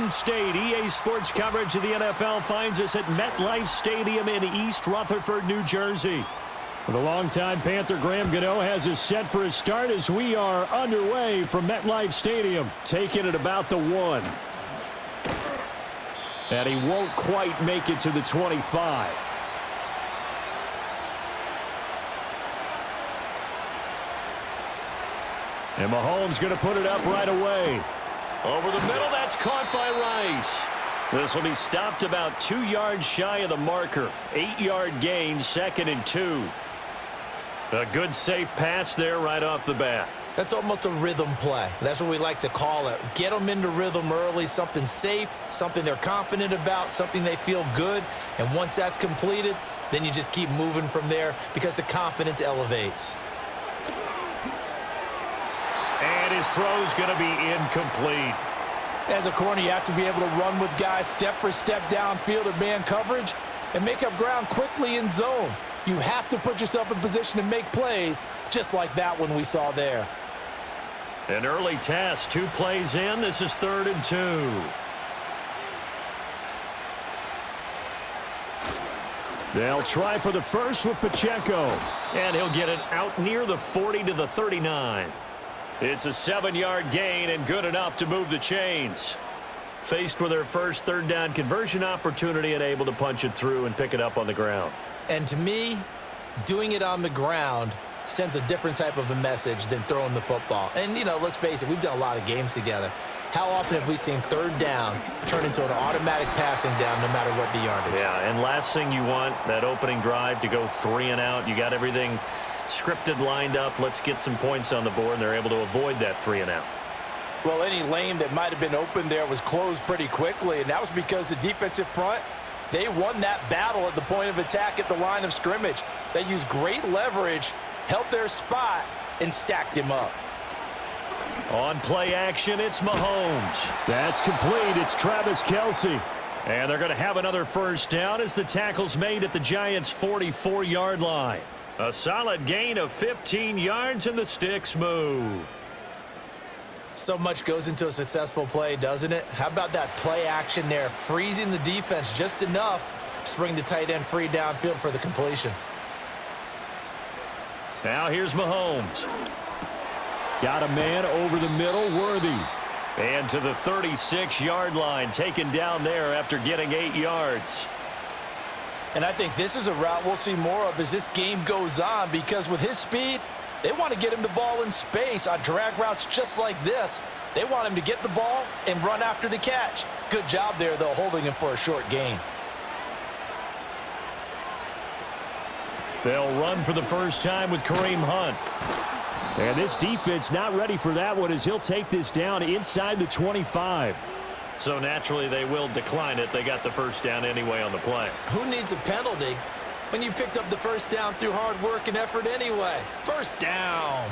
Garden State. EA Sports coverage of the NFL finds us at MetLife Stadium in East Rutherford, New Jersey. The longtime Panther Graham Gano has us set for a start as we are underway from MetLife Stadium, taking it about the 1. And he won't quite make it to the 25. And Mahomes going to put it up right away. Over the middle, that's caught by Rice. This will be stopped about 2 yards shy of the marker. 8-yard gain, 2nd and 2. A good safe pass there right off the bat. That's almost a rhythm play. That's what we like to call it. Get them into rhythm early, something safe, something they're confident about, something they feel good. And once that's completed, then you just keep moving from there because the confidence elevates. And his throw's going to be incomplete. As a corner, you have to be able to run with guys step for step downfield or man coverage and make up ground quickly in zone. You have to put yourself in position to make plays, just like that one we saw there. An early test, 2 plays in. This is 3rd and 2. They'll try for the first with Pacheco. And he'll get it out near the 40 to the 39. It's a 7-yard gain and good enough to move the chains. Faced with their first 3rd down conversion opportunity and able to punch it through and pick it up on the ground. And to me, doing it on the ground sends a different type of a message than throwing the football. And, you know, let's face it, we've done a lot of games together. How often have we seen 3rd down turn into an automatic passing down no matter what the yardage? Yeah, and last thing you want, that opening drive to go 3 and out. You got everything scripted, lined up. Let's get some points on the board, and they're able to avoid that 3 and out. Well, any lane that might have been open there was closed pretty quickly, and that was because the defensive front, they won that battle at the point of attack at the line of scrimmage. They used great leverage, held their spot, and stacked him up. On play action, it's Mahomes. That's complete. It's Travis Kelce. And they're going to have another first down as the tackle's made at the Giants' 44-yard line. A solid gain of 15 yards, and the sticks move. So much goes into a successful play, doesn't it? How about that play action there, freezing the defense just enough to bring the tight end free downfield for the completion. Now here's Mahomes. Got a man over the middle, Worthy. And to the 36-yard line, taken down there after getting 8 yards. And I think this is a route we'll see more of as this game goes on, because with his speed, they want to get him the ball in space on drag routes just like this. They want him to get the ball and run after the catch. Good job there, though, holding him for a short gain. They'll run for the first time with Kareem Hunt. And this defense not ready for that one as he'll take this down inside the 25. So naturally they will decline it. They got the first down anyway on the play. Who needs a penalty when you picked up the first down through hard work and effort anyway? First down.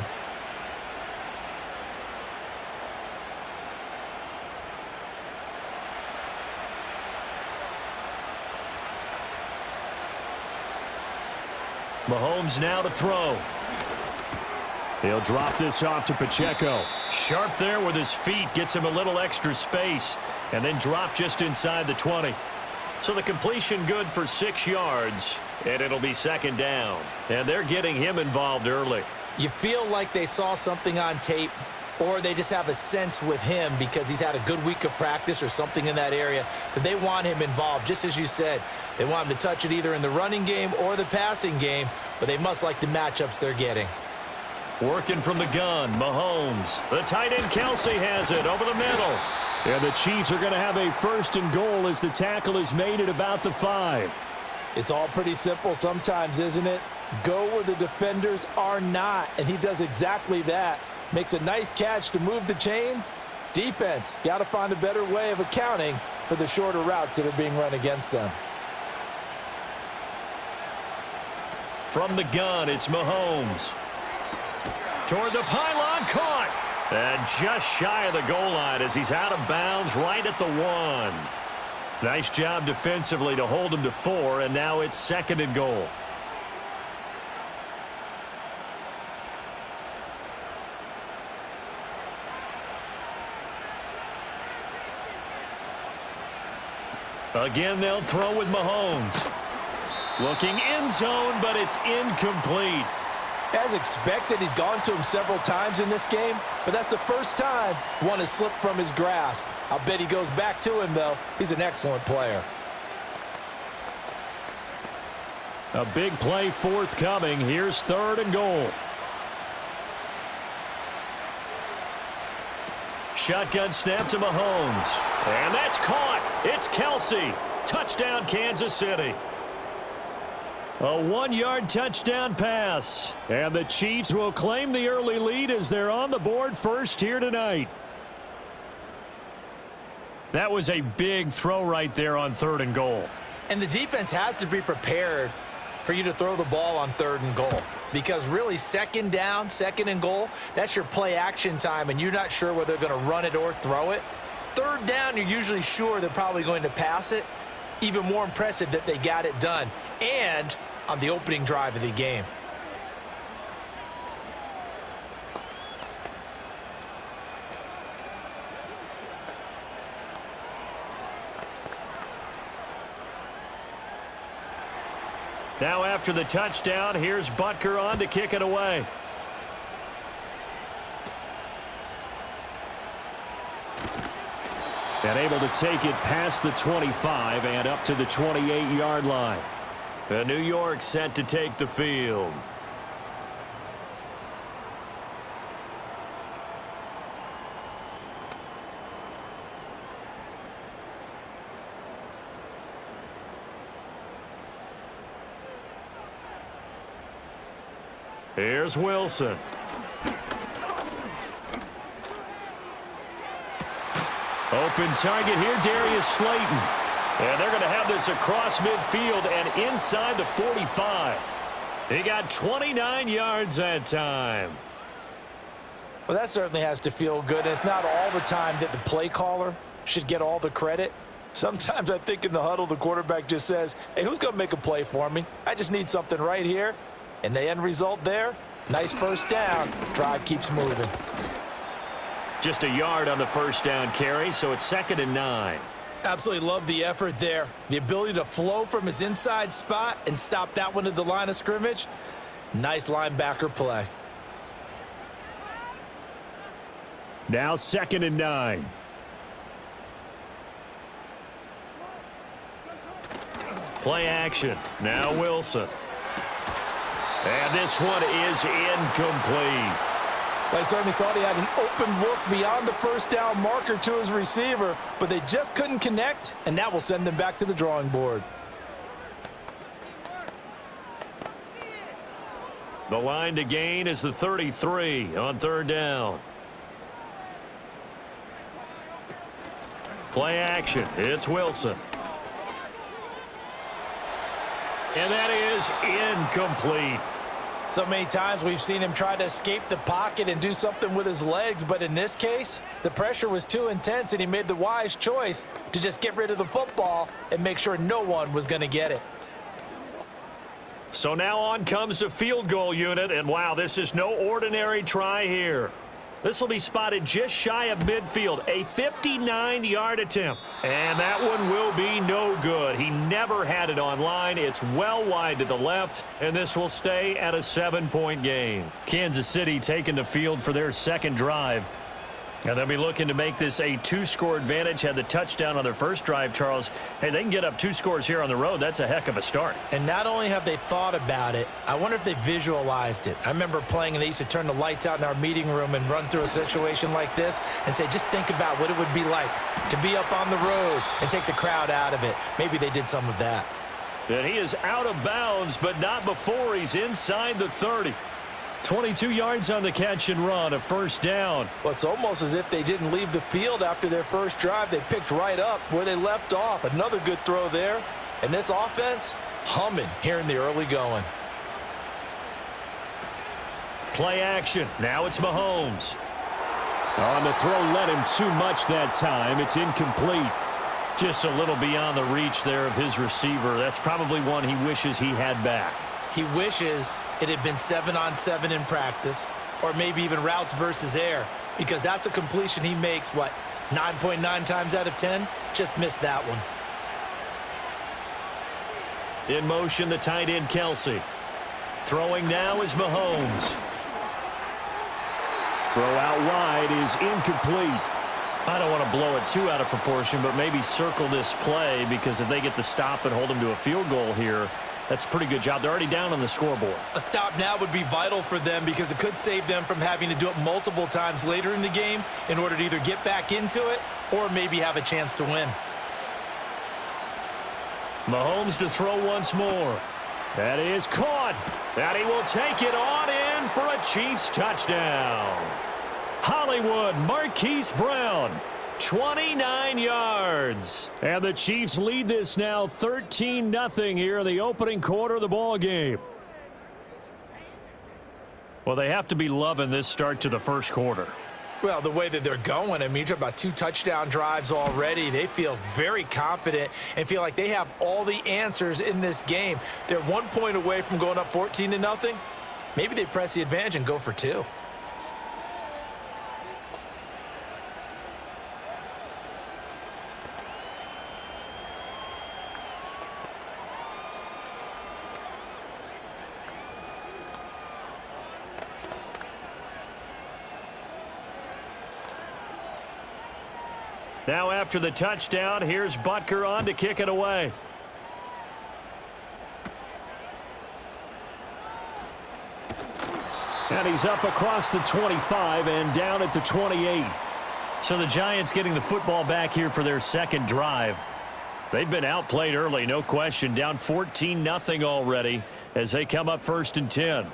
Mahomes now to throw. He'll drop this off to Pacheco. Sharp there with his feet, gets him a little extra space, and then drop just inside the 20. So the completion good for 6 yards, and it'll be second down. And they're getting him involved early. You feel like they saw something on tape, or they just have a sense with him because he's had a good week of practice or something in that area that they want him involved. Just as you said, they want him to touch it either in the running game or the passing game, but they must like the matchups they're getting. Working from the gun, Mahomes. The tight end Kelce has it over the middle. And the Chiefs are going to have a 1st and goal as the tackle is made at about the 5. It's all pretty simple sometimes, isn't it? Go where the defenders are not, and he does exactly that. Makes a nice catch to move the chains. Defense, got to find a better way of accounting for the shorter routes that are being run against them. From the gun, it's Mahomes. Toward the pylon, caught. And just shy of the goal line as he's out of bounds right at the 1. Nice job defensively to hold him to 4, and now it's 2nd and goal. Again, they'll throw with Mahomes. Looking end zone, but it's incomplete. As expected, he's gone to him several times in this game, but that's the first time one has slipped from his grasp. I'll bet he goes back to him, though. He's an excellent player. A big play forthcoming. Here's 3rd and goal. Shotgun snap to Mahomes. And that's caught. It's Kelsey. Touchdown, Kansas City. A 1-yard touchdown pass. And the Chiefs will claim the early lead as they're on the board first here tonight. That was a big throw right there on 3rd and goal. And the defense has to be prepared for you to throw the ball on 3rd and goal. Because really, 2nd down, 2nd and goal, that's your play action time, and you're not sure whether they're going to run it or throw it. 3rd down, you're usually sure they're probably going to pass it. Even more impressive that they got it done. And on the opening drive of the game. Now after the touchdown, here's Butker on to kick it away. And able to take it past the 25 and up to the 28-yard line. The New York set to take the field. Here's Wilson. Open target here, Darius Slayton. And they're going to have this across midfield and inside the 45. He got 29 yards that time. Well, that certainly has to feel good. And it's not all the time that the play caller should get all the credit. Sometimes I think in the huddle, the quarterback just says, hey, who's going to make a play for me? I just need something right here. And the end result there, nice first down. Drive keeps moving. Just a yard on the first down carry, so it's 2nd and 9. Absolutely love the effort there. The ability to flow from his inside spot and stop that one at the line of scrimmage. Nice linebacker play. Now 2nd and 9. Play action. Now Wilson. And this one is incomplete. They certainly thought he had an open look beyond the first down marker to his receiver, but they just couldn't connect, and that will send them back to the drawing board. The line to gain is the 33 on 3rd down. Play action. It's Wilson. And that is incomplete. So many times we've seen him try to escape the pocket and do something with his legs, but in this case, the pressure was too intense and he made the wise choice to just get rid of the football and make sure no one was going to get it. So now on comes the field goal unit, and wow, this is no ordinary try here. This will be spotted just shy of midfield, a 59-yard attempt. And that one will be no good. He never had it on line. It's well wide to the left, and this will stay at a 7-point game. Kansas City taking the field for their second drive. And they'll be looking to make this a 2-score advantage. Had the touchdown on their first drive, Charles. Hey, they can get up 2 scores here on the road. That's a heck of a start. And not only have they thought about it, I wonder if they visualized it. I remember playing, and they used to turn the lights out in our meeting room and run through a situation like this and say, just think about what it would be like to be up on the road and take the crowd out of it. Maybe they did some of that. And he is out of bounds, but not before he's inside the 30. 22 yards on the catch and run, a first down. Well, it's almost as if they didn't leave the field after their first drive. They picked right up where they left off. Another good throw there. And this offense, humming here in the early going. Play action. Now it's Mahomes. On the throw, led him too much that time. It's incomplete. Just a little beyond the reach there of his receiver. That's probably one he wishes he had back. He wishes it had been 7-on-7 in practice, or maybe even routes versus air, because that's a completion he makes, 9.9 times out of 10? Just missed that one. In motion, the tight end, Kelsey. Throwing now is Mahomes. Throw out wide is incomplete. I don't want to blow it too out of proportion, but maybe circle this play, because if they get the stop and hold them to a field goal here, that's a pretty good job. They're already down on the scoreboard. A stop now would be vital for them, because it could save them from having to do it multiple times later in the game in order to either get back into it or maybe have a chance to win. Mahomes to throw once more. That is caught. And he will take it on in for a Chiefs touchdown. Hollywood, Marquise Brown, 29 yards. And the Chiefs lead this now 13-0 here in the opening quarter of the ball game. Well, they have to be loving this start to the first quarter. Well, the way that they're going, I mean, you're talking about 2 touchdown drives already. They feel very confident and feel like they have all the answers in this game. They're 1 point away from going up 14-0. Maybe they press the advantage and go for 2. Now after the touchdown, here's Butker on to kick it away. And he's up across the 25 and down at the 28. So the Giants getting the football back here for their second drive. They've been outplayed early, no question. Down 14-0 already as they come up 1st and 10.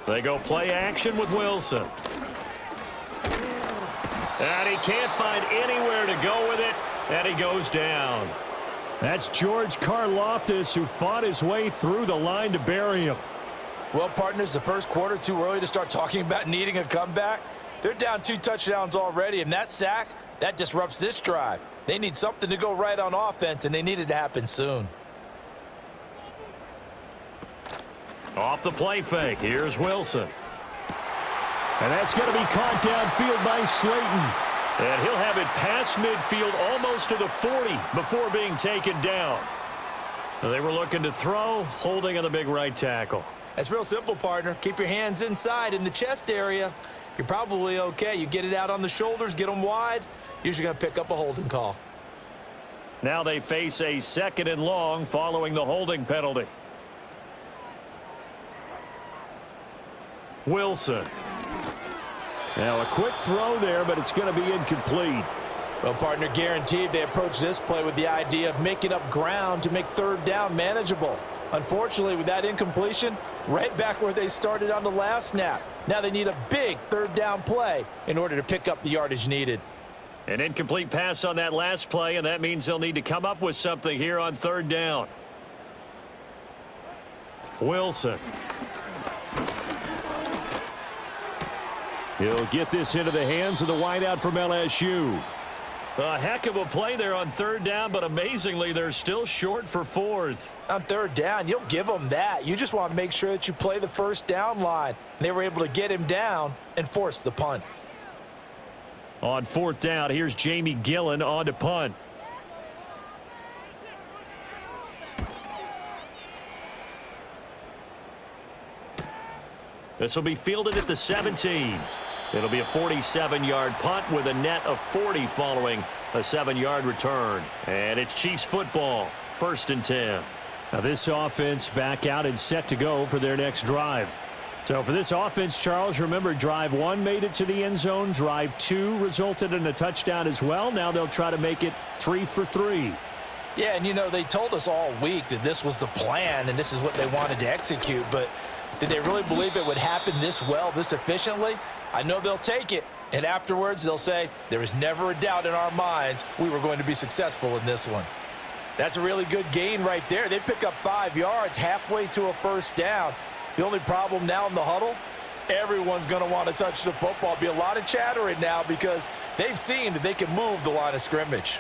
They go play action with Wilson. And he can't find anywhere to go with it, and he goes down. That's George Karlaftis, who fought his way through the line to bury him. Well, partners, the first quarter, too early to start talking about needing a comeback. They're down 2 touchdowns already, and that sack, that disrupts this drive. They need something to go right on offense, and they need it to happen soon. Off the play fake, here's Wilson. And that's going to be caught downfield by Slayton. And he'll have it past midfield almost to the 40 before being taken down. They were looking to throw, holding on the big right tackle. That's real simple, partner. Keep your hands inside in the chest area. You're probably okay. You get it out on the shoulders, get them wide. Usually going to pick up a holding call. Now they face a 2nd and long following the holding penalty. Wilson. Now a quick throw there, but it's going to be incomplete. Well, partner, guaranteed they approach this play with the idea of making up ground to make 3rd down manageable. Unfortunately, with that incompletion, right back where they started on the last snap. Now they need a big 3rd down play in order to pick up the yardage needed. An incomplete pass on that last play, and that means they'll need to come up with something here on 3rd down. Wilson. He'll get this into the hands of the wideout from LSU. A heck of a play there on 3rd down, but amazingly, they're still short for 4th. On 3rd down, you'll give them that. You just want to make sure that you play the 1st down line. They were able to get him down and force the punt. On 4th down, here's Jamie Gillen on to punt. This will be fielded at the 17. It'll be a 47-yard punt with a net of 40 following a 7-yard return. And it's Chiefs football, 1st and 10. Now this offense back out and set to go for their next drive. So for this offense, Charles, remember drive 1 made it to the end zone. Drive 2 resulted in a touchdown as well. Now they'll try to make it 3 for 3. Yeah, and you know, they told us all week that this was the plan and this is what they wanted to execute, but did they really believe it would happen this well, this efficiently? I know they'll take it, and afterwards they'll say, there was never a doubt in our minds we were going to be successful in this one. That's a really good gain right there. They pick up 5 yards halfway to a 1st down. The only problem now in the huddle, everyone's going to want to touch the football. Be a lot of chattering now because they've seen that they can move the line of scrimmage.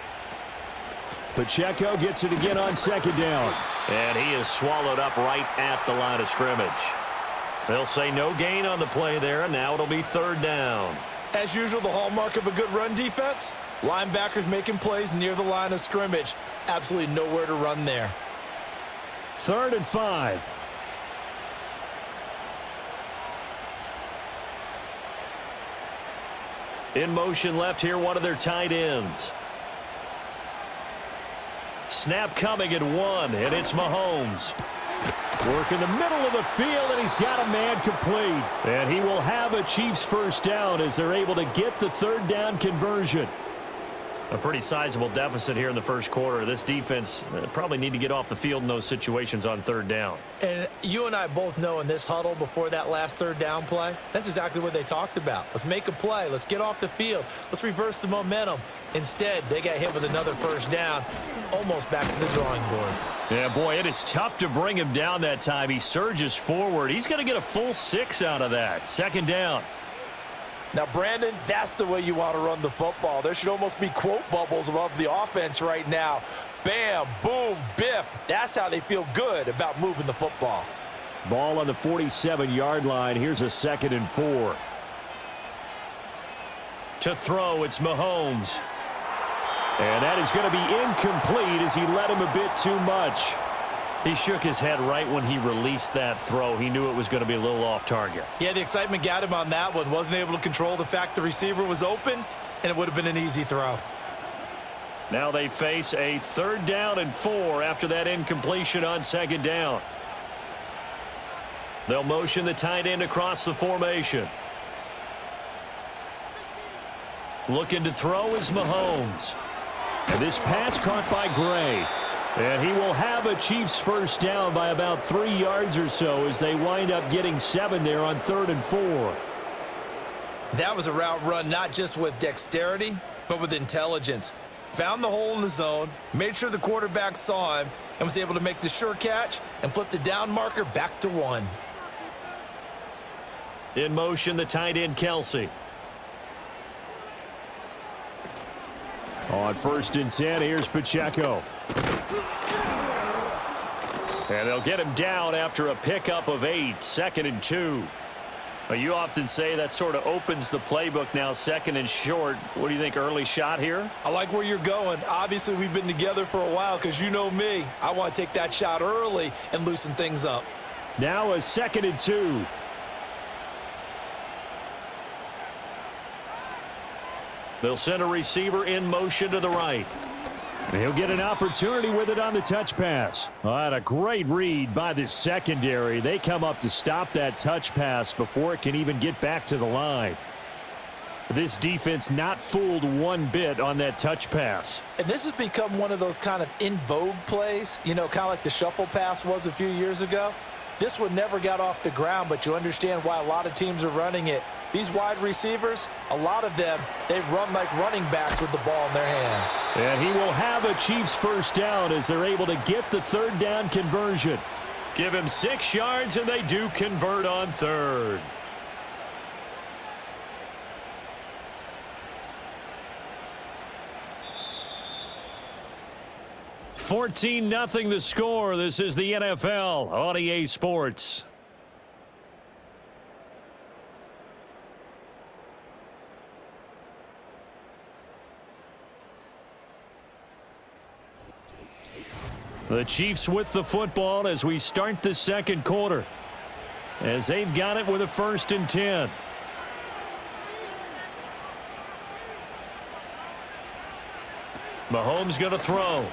Pacheco gets it again on 2nd down. And he is swallowed up right at the line of scrimmage. They'll say no gain on the play there, and now it'll be third down. As usual, the hallmark of a good run defense, linebackers making plays near the line of scrimmage. Absolutely nowhere to run there. 3rd and 5. In motion left here, one of their tight ends. Snap coming at 1, and it's Mahomes. Work in the middle of the field, and he's got a man complete. And he will have a Chiefs first down as they're able to get the third down conversion. A pretty sizable deficit here in the first quarter. This defense probably need to get off the field in those situations on third down. And you and I both know in this huddle before that last third down play, that's exactly what they talked about. Let's make a play. Let's get off the field. Let's reverse the momentum. Instead, they got hit with another first down, almost back to the drawing board. Yeah, boy, it is tough to bring him down that time. He surges forward. He's going to get a full 6 out of that. 2nd down. Now, Brandon, that's the way you want to run the football. There should almost be quote bubbles above the offense right now. Bam, boom, biff. That's how they feel good about moving the football. Ball on the 47-yard line. Here's a 2nd and 4. To throw, it's Mahomes. And that is going to be incomplete as he led him a bit too much. He shook his head right when he released that throw. He knew it was going to be a little off target. Yeah, the excitement got him on that one. Wasn't able to control the fact the receiver was open, and it would have been an easy throw. Now they face a 3rd down and 4 after that incompletion on 2nd down. They'll motion the tight end across the formation. Looking to throw is Mahomes. And this pass caught by Gray. And he will have a Chiefs first down by about 3 yards or so as they wind up getting 7 there on 3rd and 4. That was a route run not just with dexterity, but with intelligence. Found the hole in the zone, made sure the quarterback saw him, and was able to make the sure catch and flip the down marker back to 1. In motion, the tight end, Kelsey. On 1st and 10, here's Pacheco. And they'll get him down after a pickup of 8, 2nd and 2. Well, you often say that sort of opens the playbook now, 2nd and short. What do you think, early shot here? I like where you're going. Obviously, we've been together for a while because you know me. I want to take that shot early and loosen things up. Now a 2nd and 2. They'll send a receiver in motion to the right. He'll get an opportunity with it on the touch pass. Well, a great read by the secondary. They come up to stop that touch pass before it can even get back to the line. This defense not fooled one bit on that touch pass. And this has become one of those kind of in vogue plays, you know, kind of like the shuffle pass was a few years ago. This one never got off the ground, but you understand why a lot of teams are running it. These wide receivers, a lot of them, they run like running backs with the ball in their hands. And he will have a Chiefs first down as they're able to get the 3rd down conversion. Give him 6 yards, and they do convert on 3rd. $14-0 the score. This is the NFL on EA Sports. The Chiefs with the football as we start the 2nd quarter. As they've got it with a 1st and 10. Mahomes going to throw.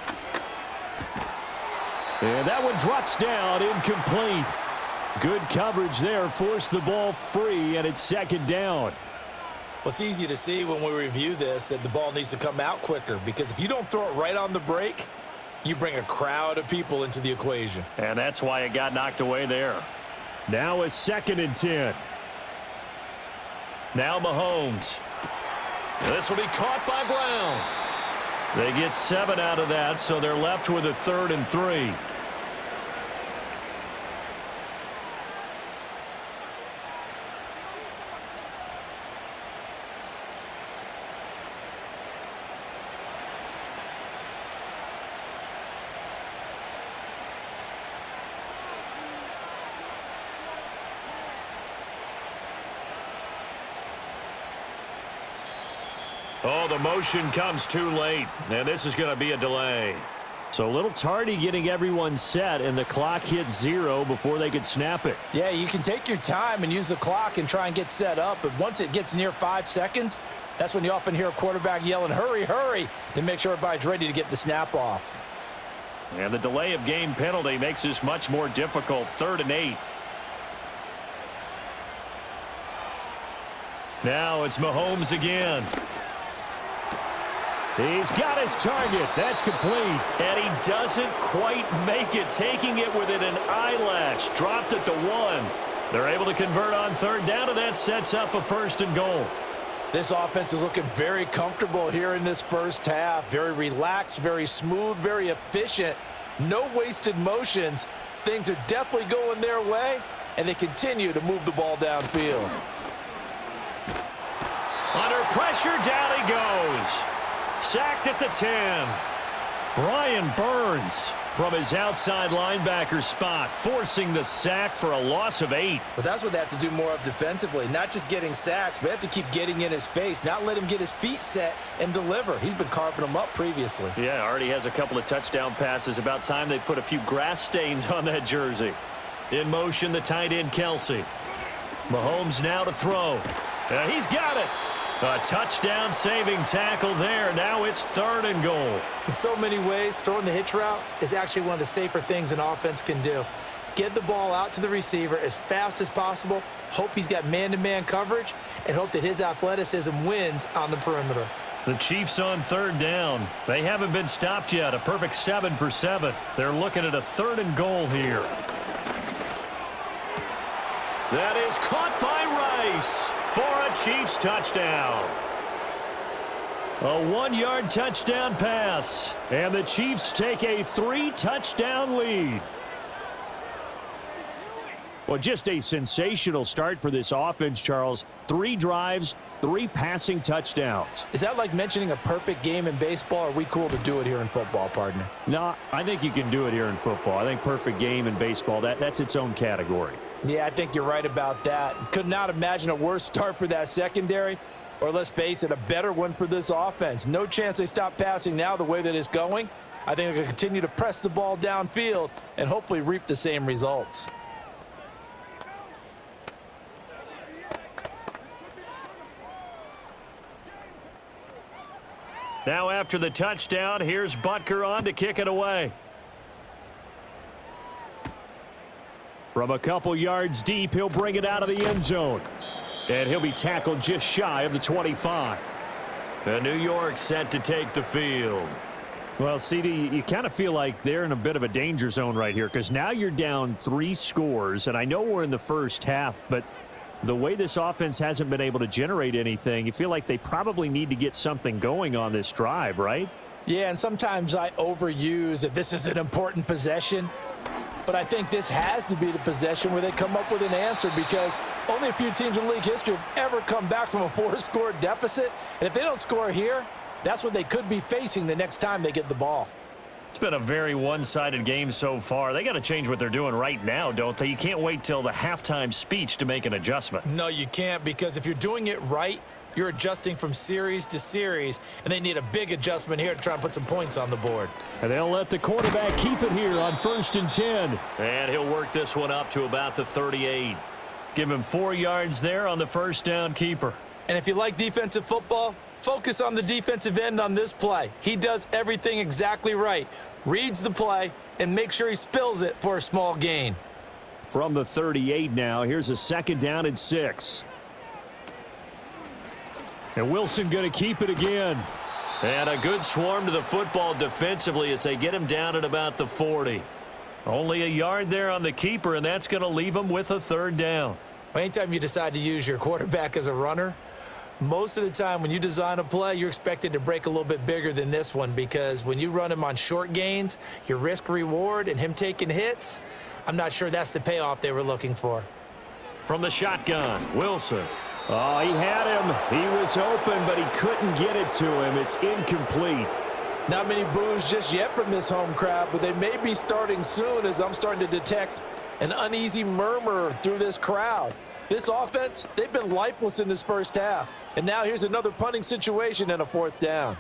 And that one drops down, incomplete. Good coverage there, forced the ball free, and it's 2nd down. Well, it's easy to see when we review this that the ball needs to come out quicker, because if you don't throw it right on the break, you bring a crowd of people into the equation. And that's why it got knocked away there. Now a 2nd and 10. Now Mahomes. This will be caught by Brown. They get 7 out of that, so they're left with a 3rd and 3. Oh, the motion comes too late, and this is going to be a delay. So a little tardy getting everyone set, and the clock hits 0 before they could snap it. Yeah, you can take your time and use the clock and try and get set up, but once it gets near 5 seconds, that's when you often hear a quarterback yelling, hurry, hurry, to make sure everybody's ready to get the snap off. And the delay of game penalty makes this much more difficult. 3rd and 8. Now it's Mahomes again. He's got his target. That's complete. And he doesn't quite make it, taking it within an eyelash. Dropped at the 1. They're able to convert on 3rd down, and that sets up a 1st and goal. This offense is looking very comfortable here in this first half. Very relaxed, very smooth, very efficient. No wasted motions. Things are definitely going their way, and they continue to move the ball downfield. Under pressure, down he goes. Sacked at the 10. Brian Burns from his outside linebacker spot, forcing the sack for a loss of 8. But that's what they have to do more of defensively, not just getting sacks, but they have to keep getting in his face, not let him get his feet set and deliver. He's been carving them up previously. Yeah, already has a couple of touchdown passes. About time they put a few grass stains on that jersey. In motion, the tight end, Kelsey. Mahomes now to throw. He's got it. A touchdown-saving tackle there. Now it's 3rd and goal. In so many ways, throwing the hitch route is actually one of the safer things an offense can do. Get the ball out to the receiver as fast as possible, hope he's got man-to-man coverage, and hope that his athleticism wins on the perimeter. The Chiefs on 3rd down. They haven't been stopped yet. A perfect 7 for 7. They're looking at a 3rd and goal here. That is caught by Rice for a Chiefs touchdown. A 1-yard touchdown pass, and the Chiefs take a 3-touchdown lead. Well, just a sensational start for this offense, Charles. 3 drives, 3 passing touchdowns. Is that like mentioning a perfect game in baseball? Or are we cool to do it here in football, partner? No, I think you can do it here in football. I think perfect game in baseball, that's its own category. Yeah, I think you're right about that. Could not imagine a worse start for that secondary, or let's face it, a better one for this offense. No chance they stop passing now the way that it's going. I think they're going to continue to press the ball downfield and hopefully reap the same results. Now after the touchdown, here's Butker on to kick it away. From a couple yards deep, he'll bring it out of the end zone. And he'll be tackled just shy of the 25. And New York set to take the field. Well, CD, you kind of feel like they're in a bit of a danger zone right here, because now you're down 3 scores, and I know we're in the first half, but the way this offense hasn't been able to generate anything, you feel like they probably need to get something going on this drive, right? Yeah, and sometimes I overuse that this is an important possession. But I think this has to be the possession where they come up with an answer, because only a few teams in league history have ever come back from a 4-score deficit. And if they don't score here, that's what they could be facing the next time they get the ball. It's been a very one-sided game so far. They got to change what they're doing right now, don't they? You can't wait till the halftime speech to make an adjustment. No, you can't, because if you're doing it right, you're adjusting from series to series, and they need a big adjustment here to try and put some points on the board. And they'll let the quarterback keep it here on 1st and 10. And he'll work this one up to about the 38. Give him 4 yards there on the 1st down keeper. And if you like defensive football, focus on the defensive end on this play. He does everything exactly right. Reads the play and make sure he spills it for a small gain. From the 38 now, here's a 2nd down and 6. And Wilson going to keep it again. And a good swarm to the football defensively as they get him down at about the 40. Only a yard there on the keeper, and that's going to leave him with a 3rd down. Anytime you decide to use your quarterback as a runner, most of the time when you design a play, you're expected to break a little bit bigger than this one, because when you run him on short gains, your risk-reward and him taking hits, I'm not sure that's the payoff they were looking for. From the shotgun, Wilson. Oh, he had him. He was open, but he couldn't get it to him. It's incomplete. Not many boos just yet from this home crowd, but they may be starting soon, as I'm starting to detect an uneasy murmur through this crowd. This offense, they've been lifeless in this first half. And now here's another punting situation and a 4th down.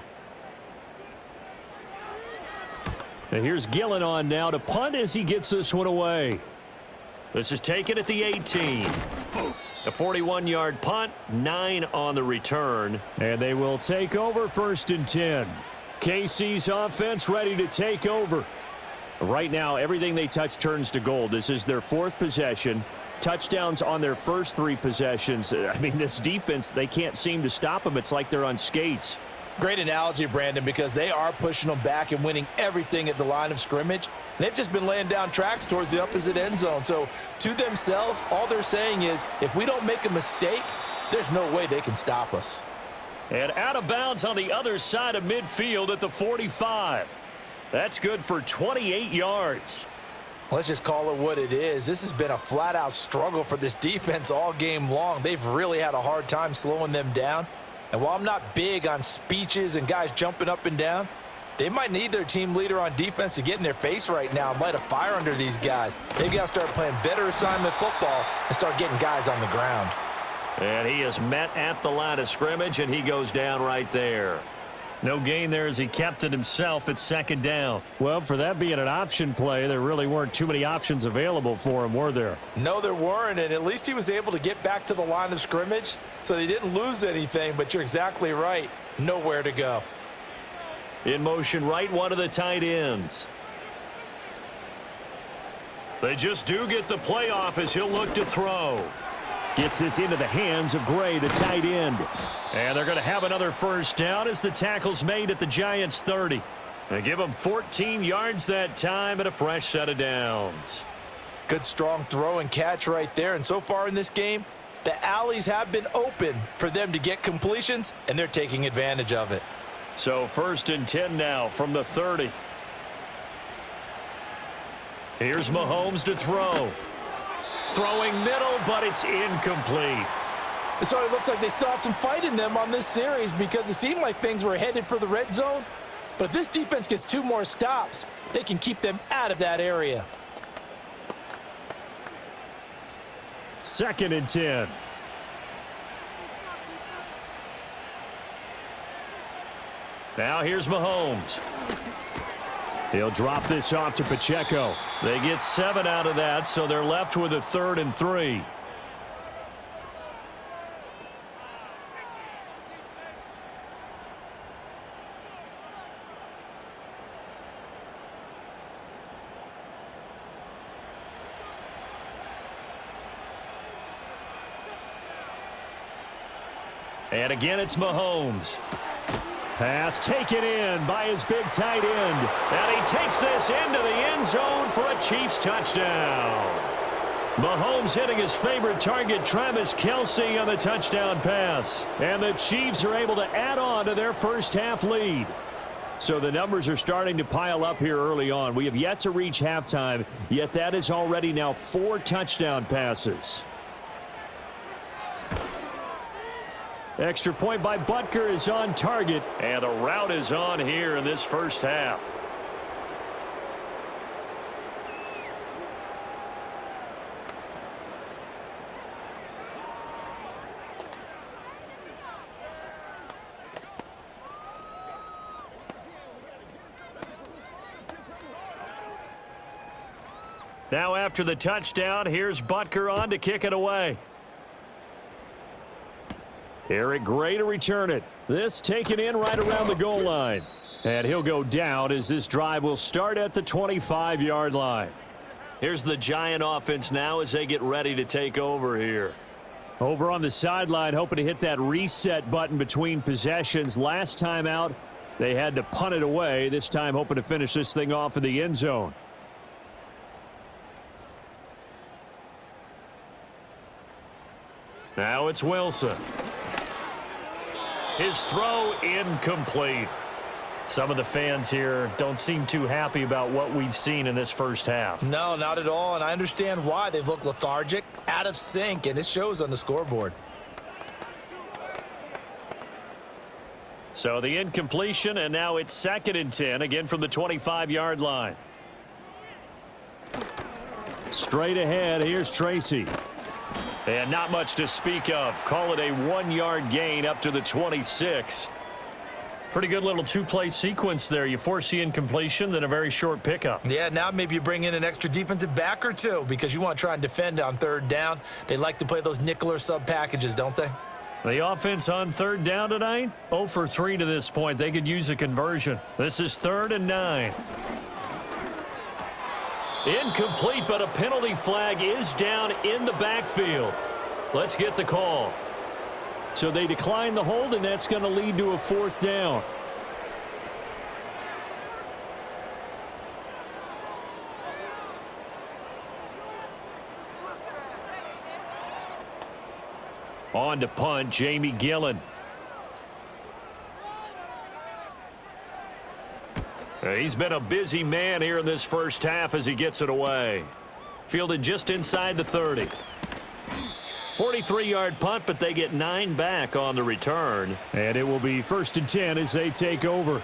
And here's Gillen on now to punt as he gets this one away. This is taken at the 18. A 41-yard punt, 9 on the return. And they will take over 1st and 10. KC's offense ready to take over. Right now, everything they touch turns to gold. This is their 4th possession. Touchdowns on their first 3 possessions. I mean, this defense, they can't seem to stop them. It's like they're on skates. Great analogy, Brandon, because they are pushing them back and winning everything at the line of scrimmage. They've just been laying down tracks towards the opposite end zone. So to themselves, all they're saying is, if we don't make a mistake, there's no way they can stop us. And out of bounds on the other side of midfield at the 45. That's good for 28 yards. Let's just call it what it is. This has been a flat-out struggle for this defense all game long. They've really had a hard time slowing them down. And while I'm not big on speeches and guys jumping up and down, they might need their team leader on defense to get in their face right now and light a fire under these guys. They've got to start playing better assignment football and start getting guys on the ground. And he is met at the line of scrimmage, and he goes down right there. No gain there as he kept it himself at 2nd down. Well, for that being an option play, there really weren't too many options available for him, were there? No, there weren't, and at least he was able to get back to the line of scrimmage, so they didn't lose anything, but you're exactly right. Nowhere to go. In motion right, one of the tight ends. They just do get the play off as he'll look to throw. Gets this into the hands of Gray, the tight end. And they're going to have another 1st down as the tackle's made at the Giants' 30. They give them 14 yards that time and a fresh set of downs. Good strong throw and catch right there. And so far in this game, the alleys have been open for them to get completions, and they're taking advantage of it. So 1st and 10 now from the 30. Here's Mahomes to throw. Throwing middle, but it's incomplete. So it looks like they still have some fight in them on this series because it seemed like things were headed for the red zone. But if this defense gets 2 more stops, they can keep them out of that area. 2nd and 10. Now here's Mahomes. He'll drop this off to Pacheco. They get 7 out of that, so they're left with a 3rd and 3. And again, it's Mahomes. Pass taken in by his big tight end. And he takes this into the end zone for a Chiefs touchdown. Mahomes hitting his favorite target, Travis Kelce, on the touchdown pass. And the Chiefs are able to add on to their first half lead. So the numbers are starting to pile up here early on. We have yet to reach halftime, yet that is already now 4 touchdown passes. Extra point by Butker is on target, and the route is on here in this first half. Now after the touchdown, here's Butker on to kick it away. Eric Gray to return it. This taken in right around the goal line. And he'll go down as this drive will start at the 25-yard line. Here's the Giant offense now as they get ready to take over here. Over on the sideline, hoping to hit that reset button between possessions. Last time out, they had to punt it away. This time hoping to finish this thing off in the end zone. Now it's Wilson. His throw incomplete. Some of the fans here don't seem too happy about what we've seen in this first half. No, not at all, and I understand why. They've looked lethargic, out of sync, and it shows on the scoreboard. So the incompletion, and now it's 2nd and 10, again from the 25-yard line. Straight ahead, here's Tracy. And not much to speak of. Call it a 1-yard gain up to the 26. Pretty good little two-play sequence there. You force the incompletion, then a very short pickup. Yeah, now maybe you bring in an extra defensive back or two because you want to try and defend on third down. They like to play those nickel or sub packages, don't they? The offense on third down tonight, 0 for 3 to this point. They could use a conversion. This is 3rd and 9. Incomplete, but a penalty flag is down in the backfield. Let's get the call. So they decline the hold, and that's going to lead to a 4th down. On to punt, Jamie Gillen. He's been a busy man here in this first half as he gets it away. Fielded just inside the 30. 43-yard punt, but they get 9 back on the return. And it will be 1st and 10 as they take over.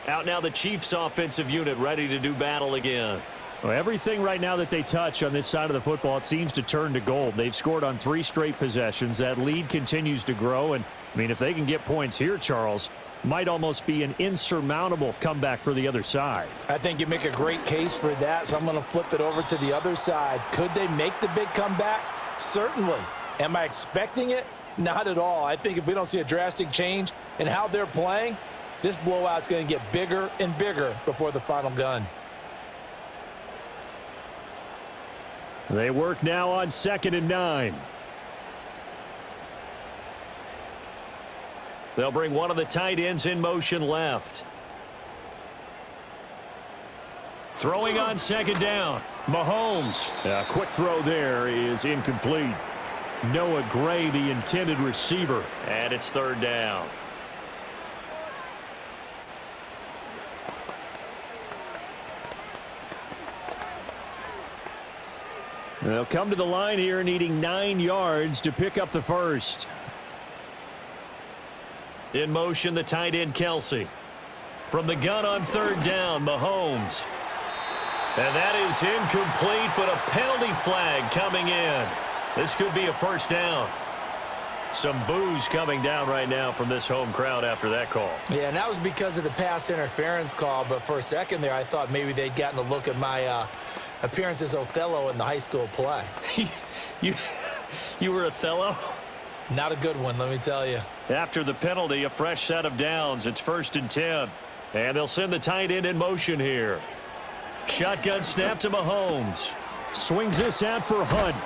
Out now the Chiefs offensive unit ready to do battle again. Well, everything right now that they touch on this side of the football, it seems to turn to gold. They've scored on 3 straight possessions. That lead continues to grow. And, I mean, if they can get points here, Charles, might almost be an insurmountable comeback for the other side. I think you make a great case for that, so I'm going to flip it over to the other side. Could they make the big comeback? Certainly. Am I expecting it? Not at all. I think if we don't see a drastic change in how they're playing, this blowout's going to get bigger and bigger before the final gun. They work now on 2nd and 9. They'll bring one of the tight ends in motion left. Throwing on 2nd down. Mahomes. A quick throw there is incomplete. Noah Gray, the intended receiver. And it's 3rd down. They'll come to the line here needing 9 yards to pick up the first. In motion, the tight end, Kelsey. From the gun on 3rd down, Mahomes. And that is incomplete, but a penalty flag coming in. This could be a 1st down. Some boos coming down right now from this home crowd after that call. Yeah, and that was because of the pass interference call, but for a second there, I thought maybe they'd gotten a look at my appearance as Othello in the high school play. You were Othello? Not a good one, let me tell you. After the penalty, a fresh set of downs. It's 1st and 10. And they'll send the tight end in motion here. Shotgun snap to Mahomes. Swings this out for Hunt.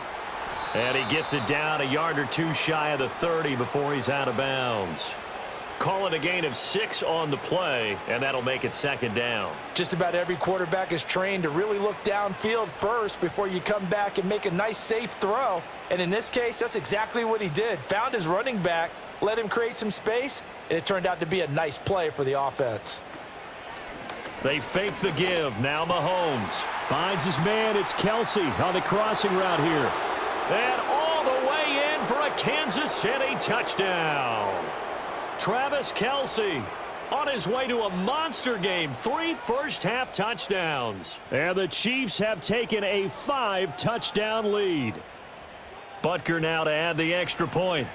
And he gets it down a yard or 2 shy of the 30 before he's out of bounds. Call it a gain of 6 on the play, and that'll make it 2nd down. Just about every quarterback is trained to really look downfield first before you come back and make a nice, safe throw. And in this case, that's exactly what he did. Found his running back, let him create some space, and it turned out to be a nice play for the offense. They fake the give. Now Mahomes finds his man. It's Kelsey on the crossing route here. And all the way in for a Kansas City touchdown. Travis Kelce on his way to a monster game. 3 first-half touchdowns. And the Chiefs have taken a 5-touchdown lead. Butker now to add the extra point.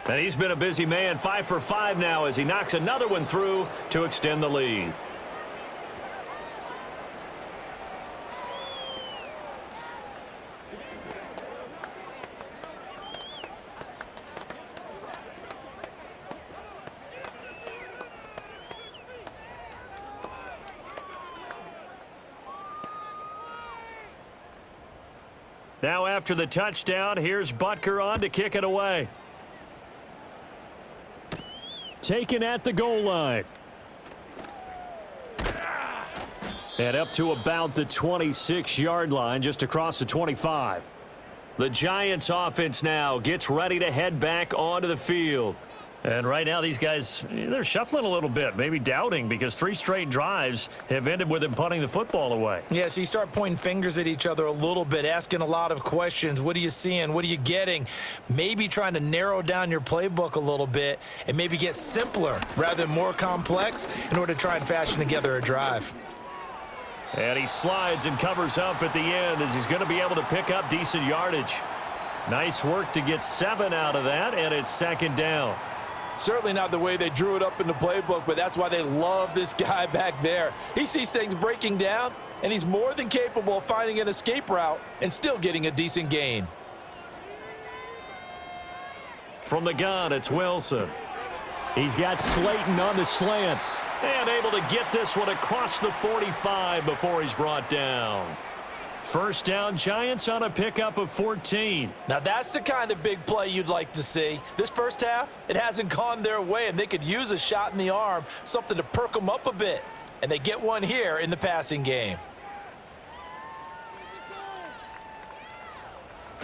And he's been a busy man. 5 for 5 now as he knocks another one through to extend the lead. Now after the touchdown, here's Butker on to kick it away. Taken at the goal line. And up to about the 26-yard line, just across the 25. The Giants offense now gets ready to head back onto the field. And right now these guys, they're shuffling a little bit, maybe doubting, because 3 straight drives have ended with them punting the football away. Yeah, so you start pointing fingers at each other a little bit, asking a lot of questions. What are you seeing? What are you getting? Maybe trying to narrow down your playbook a little bit and maybe get simpler rather than more complex in order to try and fashion together a drive. And he slides and covers up at the end as he's going to be able to pick up decent yardage. Nice work to get 7 out of that, and it's second down. Certainly not the way they drew it up in the playbook, but that's why they love this guy back there. He sees things breaking down, and he's more than capable of finding an escape route and still getting a decent gain. From the gun, it's Wilson. He's got Slayton on the slant. And able to get this one across the 45 before he's brought down. First down, Giants on a pickup of 14. Now that's the kind of big play you'd like to see. This first half, it hasn't gone their way, and they could use a shot in the arm, something to perk them up a bit. And they get one here in the passing game.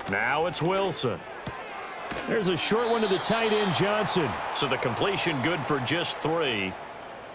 Now it's Wilson. There's a short one to the tight end, Johnson. So the completion good for just 3.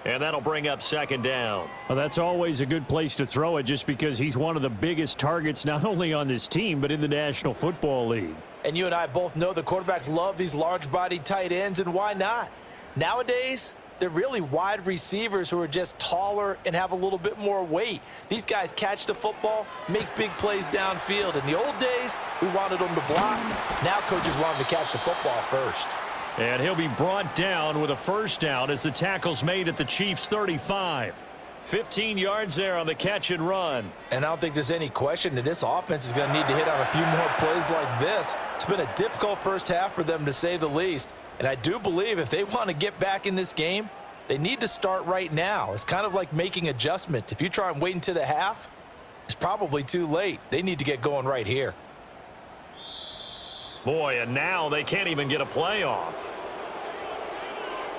And that'll bring up second down. Well, that's always a good place to throw it just because he's one of the biggest targets not only on this team but in the National Football League. And you and I both know the quarterbacks love these large-bodied tight ends, and why not? Nowadays, they're really wide receivers who are just taller and have a little bit more weight. These guys catch the football, make big plays downfield. In the old days, we wanted them to block. Now coaches want them to catch the football first. And he'll be brought down with a first down as the tackle's made at the Chiefs' 35. 15 yards there on the catch and run. And I don't think there's any question that this offense is going to need to hit on a few more plays like this. It's been a difficult first half for them, to say the least. And I do believe if they want to get back in this game, they need to start right now. It's kind of like making adjustments. If you try and wait until the half, it's probably too late. They need to get going right here. Boy, and now they can't even get a playoff.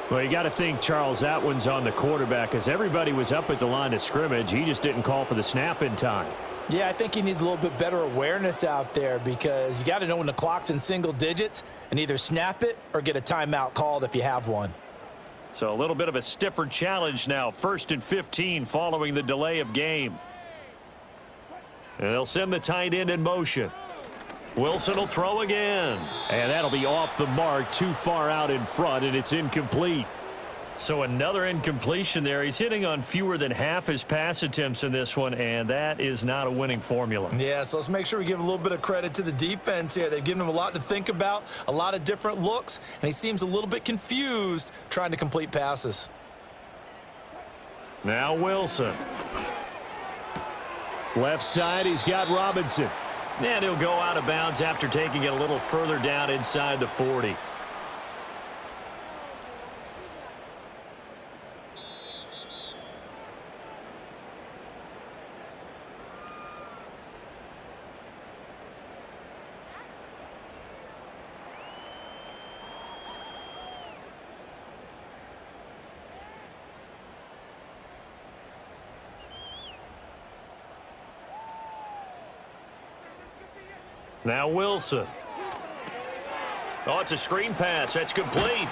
Well, you got to think, Charles, that one's on the quarterback as everybody was up at the line of scrimmage. He just didn't call for the snap in time. Yeah, I think he needs a little bit better awareness out there because you got to know when the clock's in single digits and either snap it or get a timeout called if you have one. So a little bit of a stiffer challenge now. 1st and 15 following the delay of game. And they'll send the tight end in motion. Wilson will throw again. And that'll be off the mark, too far out in front, and it's incomplete. So another incompletion there. He's hitting on fewer than half his pass attempts in this one, and that is not a winning formula. Yeah, so let's make sure we give a little bit of credit to the defense here. They've given him a lot to think about, a lot of different looks, and he seems a little bit confused trying to complete passes. Now Wilson. Left side, he's got Robinson. And he'll go out of bounds after taking it a little further down inside the 40. Now Wilson. Oh, it's a screen pass. That's complete.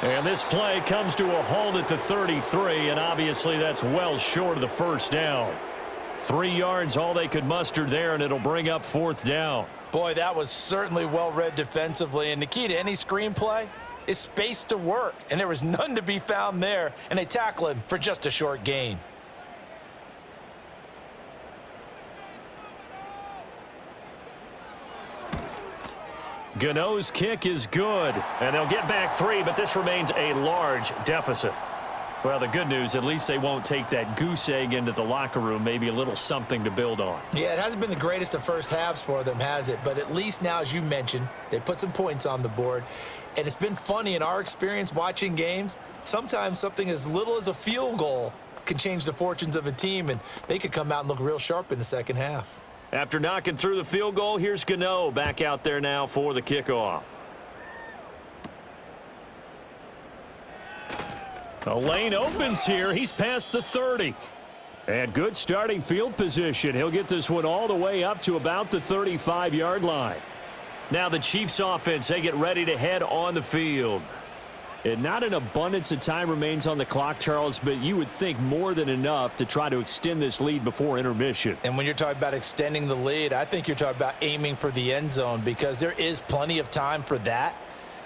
And this play comes to a halt at the 33, and obviously that's well short of the first down. 3 yards, all they could muster there, and it'll bring up 4th down. Boy, that was certainly well read defensively, and the key to any screenplay is space to work, and there was none to be found there, and they tackle him for just a short gain. Gano's kick is good, and they'll get back 3, but this remains a large deficit. Well, the good news, at least they won't take that goose egg into the locker room, maybe a little something to build on. Yeah, it hasn't been the greatest of first halves for them, has it? But at least now, as you mentioned, they put some points on the board. And it's been funny in our experience watching games. Sometimes something as little as a field goal can change the fortunes of a team, and they could come out and look real sharp in the second half. After knocking through the field goal, here's Gano back out there now for the kickoff. A lane opens here. He's past the 30. And good starting field position. He'll get this one all the way up to about the 35-yard line. Now the Chiefs offense, they get ready to head on the field. And not an abundance of time remains on the clock, Charles, but you would think more than enough to try to extend this lead before intermission. And when you're talking about extending the lead, I think you're talking about aiming for the end zone because there is plenty of time for that.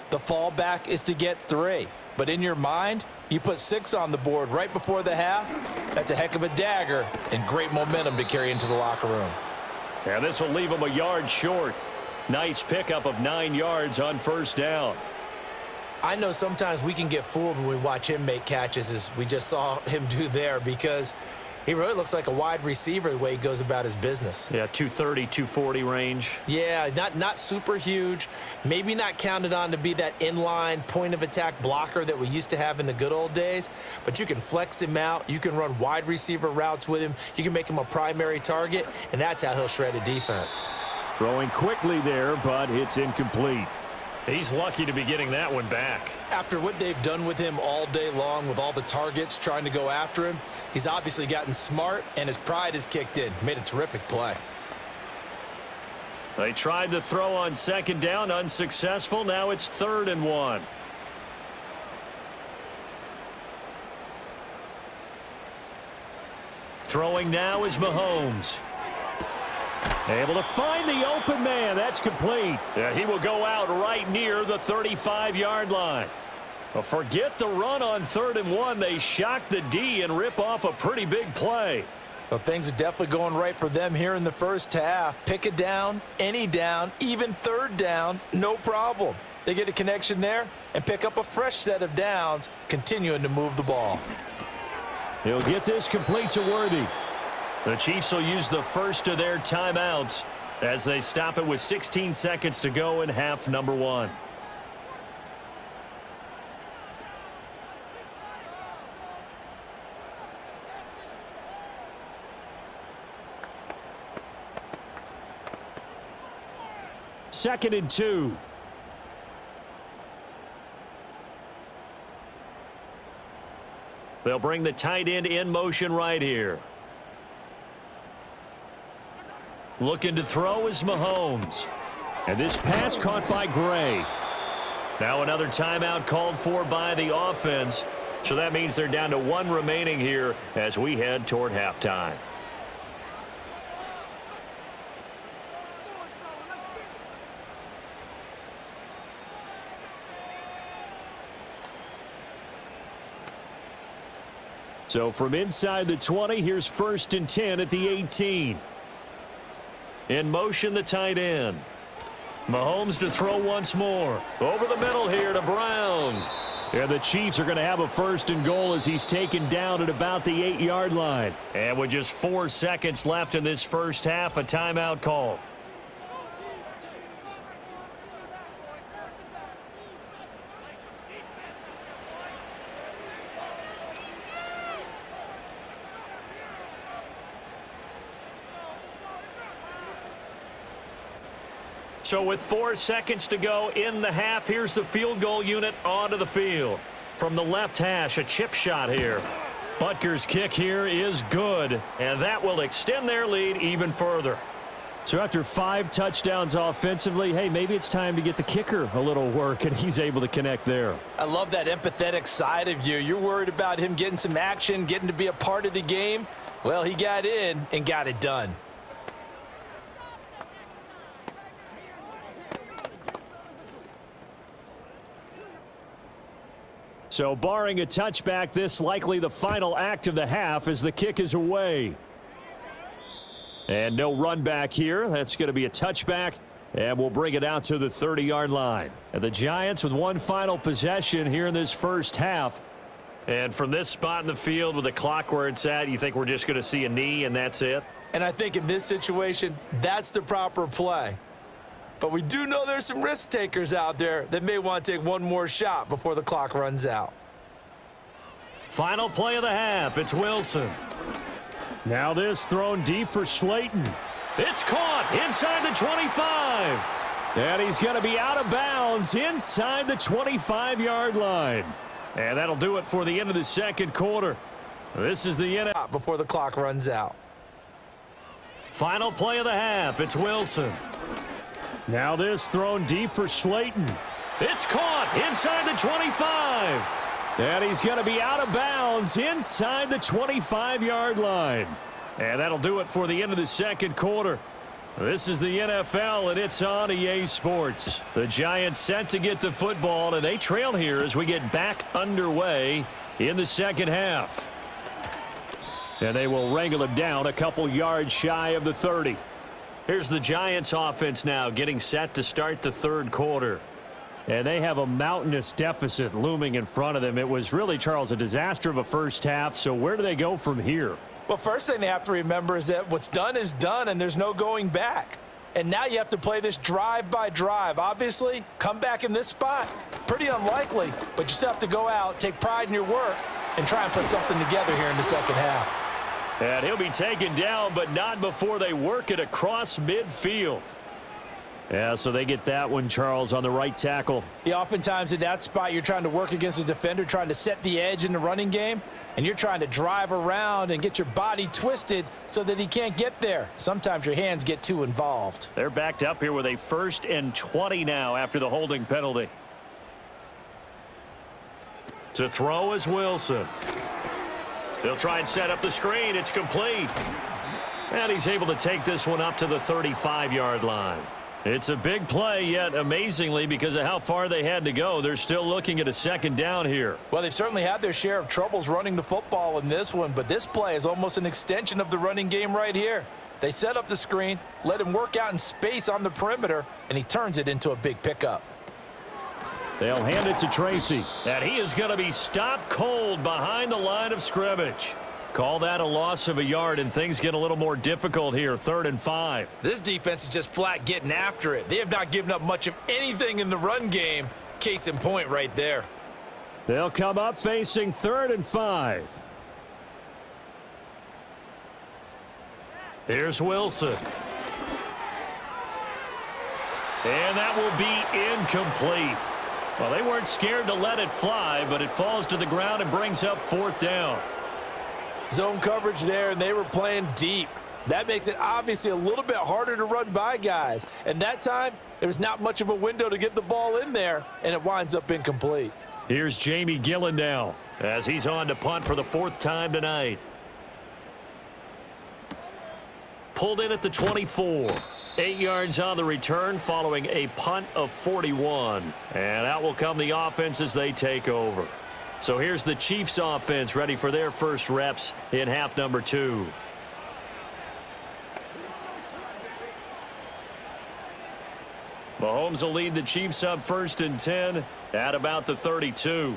The fallback is to get 3. But in your mind, You put 6 on the board right before the half, that's a heck of a dagger and great momentum to carry into the locker room. And this will leave him a yard short. Nice pickup of 9 yards on first down. I know sometimes we can get fooled when we watch him make catches, as we just saw him do there, because he really looks like a wide receiver the way he goes about his business. Yeah, 230, 240 range. Yeah, not super huge. Maybe not counted on to be that inline point-of-attack blocker that we used to have in the good old days, but you can flex him out. You can run wide receiver routes with him. You can make him a primary target, and that's how he'll shred a defense. Throwing quickly there, but it's incomplete. He's lucky to be getting that one back. After what they've done with him all day long with all the targets trying to go after him, he's obviously gotten smart, and his pride has kicked in. Made a terrific play. They tried the throw on second down, unsuccessful. Now it's 3rd and 1. Throwing now is Mahomes. Able to find the open man. That's complete. Yeah, he will go out right near the 35-yard line. Well, forget the run on 3rd and 1. They shock the D and rip off a pretty big play. Well, things are definitely going right for them here in the first half. Pick a down, any down, even 3rd down, no problem. They get a connection there and pick up a fresh set of downs, continuing to move the ball. He'll get this complete to Worthy. The Chiefs will use the first of their timeouts as they stop it with 16 seconds to go in half number 1. Second and 2. They'll bring the tight end in motion right here. Looking to throw is Mahomes. And this pass caught by Gray. Now another timeout called for by the offense. So that means they're down to 1 remaining here as we head toward halftime. So from inside the 20, here's 1st and 10 at the 18. In motion, the tight end. Mahomes to throw once more. Over the middle here to Brown. Yeah, the Chiefs are going to have a 1st and goal as he's taken down at about the 8-yard line. And with just 4 seconds left in this first half, a timeout call. So with 4 seconds to go in the half, here's the field goal unit onto the field. From the left hash, a chip shot here. Butker's kick here is good, and that will extend their lead even further. So after 5 touchdowns offensively, hey, maybe it's time to get the kicker a little work, and he's able to connect there. I love that empathetic side of you. You're worried about him getting some action, getting to be a part of the game. Well, he got in and got it done. So barring a touchback, this likely the final act of the half as the kick is away. And no run back here. That's going to be a touchback, and we'll bring it out to the 30-yard line. And the Giants with 1 final possession here in this first half. And from this spot in the field with the clock where it's at, you think we're just going to see a knee and that's it? And I think in this situation, that's the proper play. But we do know there's some risk takers out there that may want to take one more shot before the clock runs out. Final play of the half. It's Wilson. Now this thrown deep for Slayton. It's caught inside the 25. And he's going to be out of bounds inside the 25-yard line. And that'll do it for the end of the second quarter. This is the end. Before the clock runs out. Final play of the half. It's Wilson. Now this thrown deep for Slayton. It's caught inside the 25. And he's going to be out of bounds inside the 25-yard line. And that'll do it for the end of the second quarter. This is the NFL, and it's on EA Sports. The Giants set to get the football, and they trail here as we get back underway in the second half. And they will wrangle him down a couple yards shy of the 30. Here's the Giants offense now getting set to start the third quarter. And they have a mountainous deficit looming in front of them. It was really, Charles, a disaster of a first half. So where do they go from here? Well, first thing they have to remember is that what's done is done, and there's no going back. And now you have to play this drive by drive. Obviously, come back in this spot, pretty unlikely, but you still have to go out, take pride in your work, and try and put something together here in the second half. And he'll be taken down, but not before they work it across midfield. Yeah, so they get that one, Charles, on the right tackle. Yeah, oftentimes in that spot, you're trying to work against a defender, trying to set the edge in the running game, and you're trying to drive around and get your body twisted so that he can't get there. Sometimes your hands get too involved. They're backed up here with a 1st and 20 now after the holding penalty. To throw is Wilson. They'll try and set up the screen. It's complete. And he's able to take this one up to the 35-yard line. It's a big play, yet amazingly, because of how far they had to go, they're still looking at a second down here. Well, they've certainly had their share of troubles running the football in this one, but this play is almost an extension of the running game right here. They set up the screen, let him work out in space on the perimeter, and he turns it into a big pickup. They'll hand it to Tracy. And he is going to be stopped cold behind the line of scrimmage. Call that a loss of a yard, and things get a little more difficult here. 3rd and 5. This defense is just flat getting after it. They have not given up much of anything in the run game. Case in point right there. They'll come up facing 3rd and 5. Here's Wilson. And that will be incomplete. Well, they weren't scared to let it fly, but it falls to the ground and brings up 4th down. Zone coverage there, and they were playing deep. That makes it obviously a little bit harder to run by guys. And that time, there was not much of a window to get the ball in there, and it winds up incomplete. Here's Jamie Gillen now as he's on to punt for the 4th time tonight. Pulled in at the 24. 8 yards on the return following a punt of 41. And out will come the offense as they take over. So here's the Chiefs offense ready for their first reps in half number 2. Mahomes will lead the Chiefs up 1st and 10 at about the 32.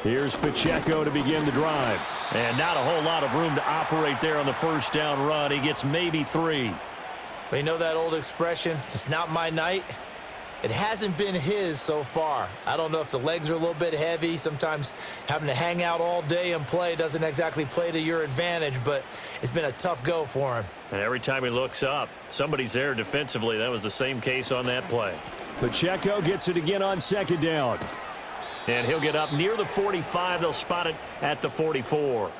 Here's Pacheco to begin the drive. And not a whole lot of room to operate there on the first down run. He gets maybe 3. But you know that old expression, it's not my night? It hasn't been his so far. I don't know if the legs are a little bit heavy. Sometimes having to hang out all day and play doesn't exactly play to your advantage, but it's been a tough go for him. And every time he looks up, somebody's there defensively. That was the same case on that play. Pacheco gets it again on 2nd down. And he'll get up near the 45. They'll spot it at the 44.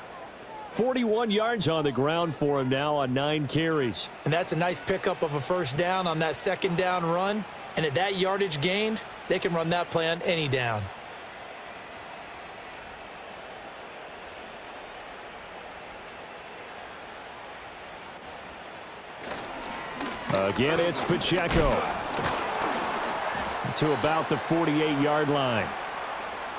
41 yards on the ground for him now on 9 carries. And that's a nice pickup of a 1st down on that 2nd down run. And at that yardage gained, they can run that play on any down. Again, it's Pacheco to about the 48-yard line.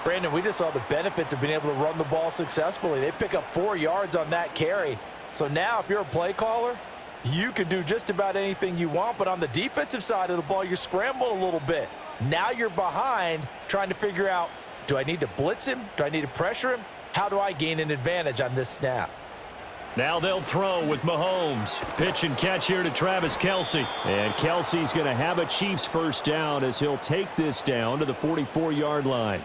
Brandon, we just saw the benefits of being able to run the ball successfully. They pick up 4 yards on that carry. So now if you're a play caller, you can do just about anything you want, but on the defensive side of the ball, you're scrambling a little bit. Now you're behind trying to figure out, do I need to blitz him? Do I need to pressure him? How do I gain an advantage on this snap? Now they'll throw with Mahomes. Pitch and catch here to Travis Kelce. And Kelce's going to have a Chiefs 1st down as he'll take this down to the 44-yard line.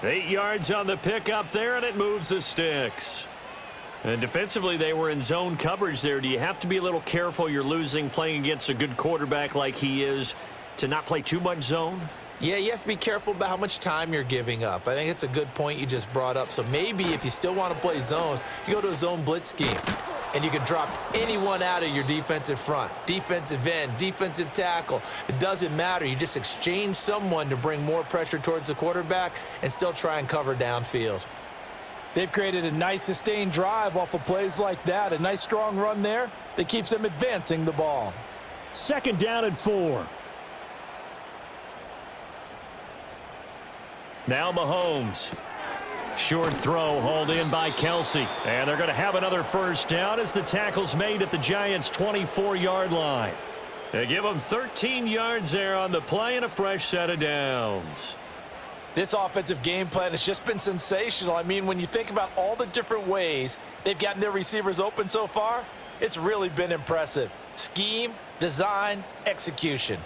8 yards on the pickup there, and it moves the sticks. And defensively, they were in zone coverage there. Do you have to be a little careful? You're losing playing against a good quarterback like he is to not play too much zone? Yeah, you have to be careful about how much time you're giving up. I think it's a good point you just brought up. So maybe if you still want to play zone, you go to a zone blitz scheme. And you can drop anyone out of your defensive front. Defensive end, defensive tackle. It doesn't matter. You just exchange someone to bring more pressure towards the quarterback and still try and cover downfield. They've created a nice sustained drive off of plays like that. A nice strong run there that keeps them advancing the ball. 2nd down and 4. Now Mahomes. Short throw hauled in by Kelsey. And they're going to have another first down as the tackle's made at the Giants' 24-yard line. They give them 13 yards there on the play and a fresh set of downs. This offensive game plan has just been sensational. I mean, when you think about all the different ways they've gotten their receivers open so far, it's really been impressive. Scheme, design, execution.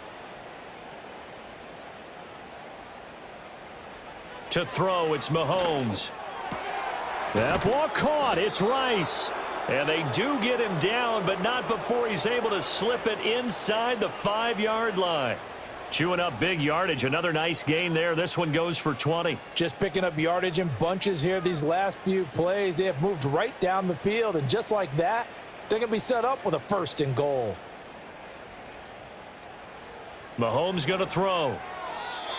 To throw, it's Mahomes. That ball caught. It's Rice. And they do get him down, but not before he's able to slip it inside the 5-yard line. Chewing up big yardage. Another nice gain there. This one goes for 20. Just picking up yardage in bunches here these last few plays. They have moved right down the field, and just like that, they're going to be set up with a 1st and goal. Mahomes going to throw.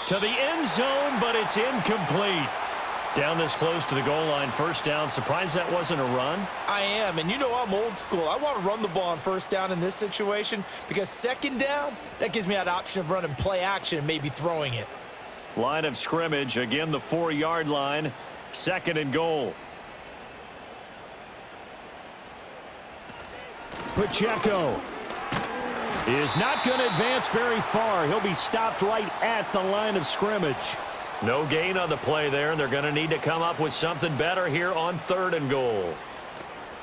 To the end zone, but it's incomplete. Down this close to the goal line, first down. Surprised that wasn't a run? I am, and you know I'm old school. I want to run the ball on first down in this situation because second down, that gives me that option of running play action and maybe throwing it. Line of scrimmage, again the 4-yard line, 2nd and goal. Pacheco is not going to advance very far. He'll be stopped right at the line of scrimmage. No gain on the play there, and they're going to need to come up with something better here on 3rd and goal.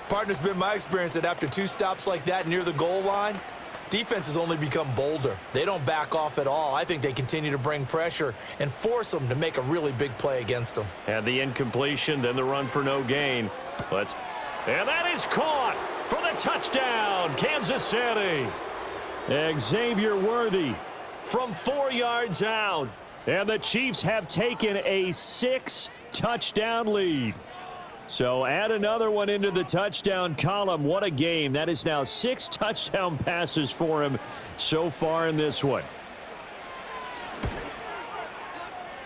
Partner's been my experience that after 2 stops like that near the goal line, defense has only become bolder. They don't back off at all. I think they continue to bring pressure and force them to make a really big play against them. And the incompletion, then the run for no gain. And that is caught for the touchdown, Kansas City. Xavier Worthy From 4 yards out. And the Chiefs have taken a 6-touchdown lead. So add another one into the touchdown column. What a game. That is now 6 touchdown passes for him so far in this one.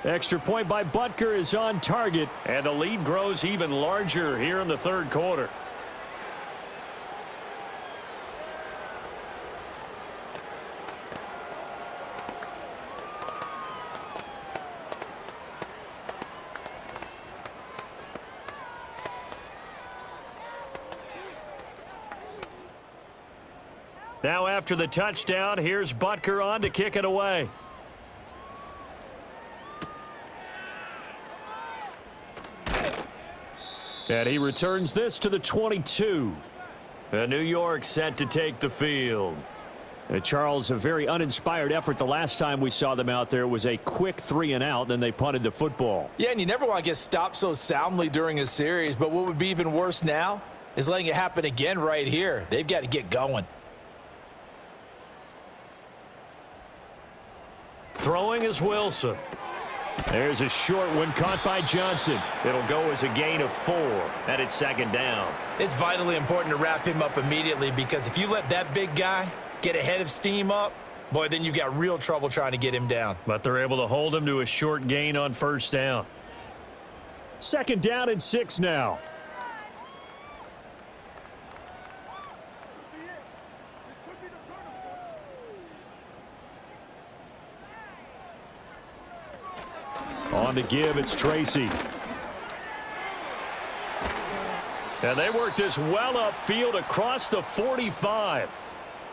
Extra point by Butker is on target. And the lead grows even larger here in the 3rd quarter. Now after the touchdown, here's Butker on to kick it away. And he returns this to the 22. And New York set to take the field. Charles, a very uninspired effort the last time we saw them out there. It was a quick 3-and-out, then they punted the football. Yeah, and you never want to get stopped so soundly during a series, but what would be even worse now is letting it happen again right here. They've got to get going. Throwing is Wilson. There's a short one caught by Johnson. It'll go as a gain of 4, and it's 2nd down. It's vitally important to wrap him up immediately because if you let that big guy get ahead of steam up, boy, then you've got real trouble trying to get him down. But they're able to hold him to a short gain on first down. 2nd down and 6 now. On the give, it's Tracy. And they work this well upfield across the 45.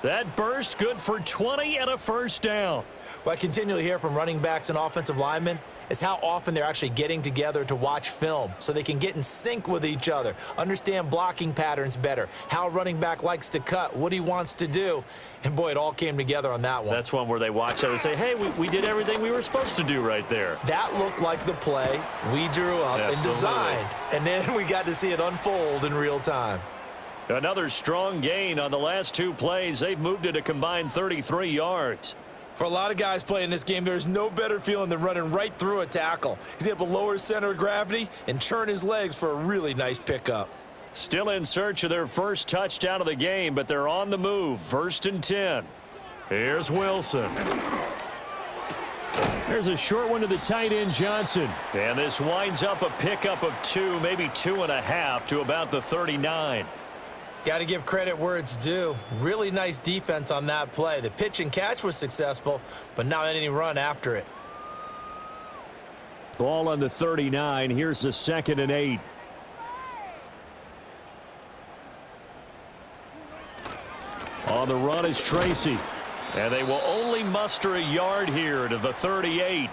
That burst good for 20 and a first down. What I continually hear from running backs and offensive linemen is how often they're actually getting together to watch film so they can get in sync with each other, understand blocking patterns better, how a running back likes to cut, what he wants to do. And, boy, it all came together on that one. That's one where they watch it and say, hey, we did everything we were supposed to do right there. That looked like the play we drew up and designed. And then we got to see it unfold in real time. Another strong gain on the last 2 plays. They've moved it a combined 33 yards. For a lot of guys playing this game, there's no better feeling than running right through a tackle. He's able to lower his center of gravity and churn his legs for a really nice pickup. Still in search of their first touchdown of the game, but they're on the move. 1st and 10. Here's Wilson. There's a short one to the tight end, Johnson. And this winds up a pickup of 2, maybe 2.5 to about the 39. Got to give credit where it's due. Really nice defense on that play. The pitch and catch was successful, but not any run after it. Ball on the 39. Here's the 2nd and 8. On the run is Tracy. And they will only muster a yard here to the 38.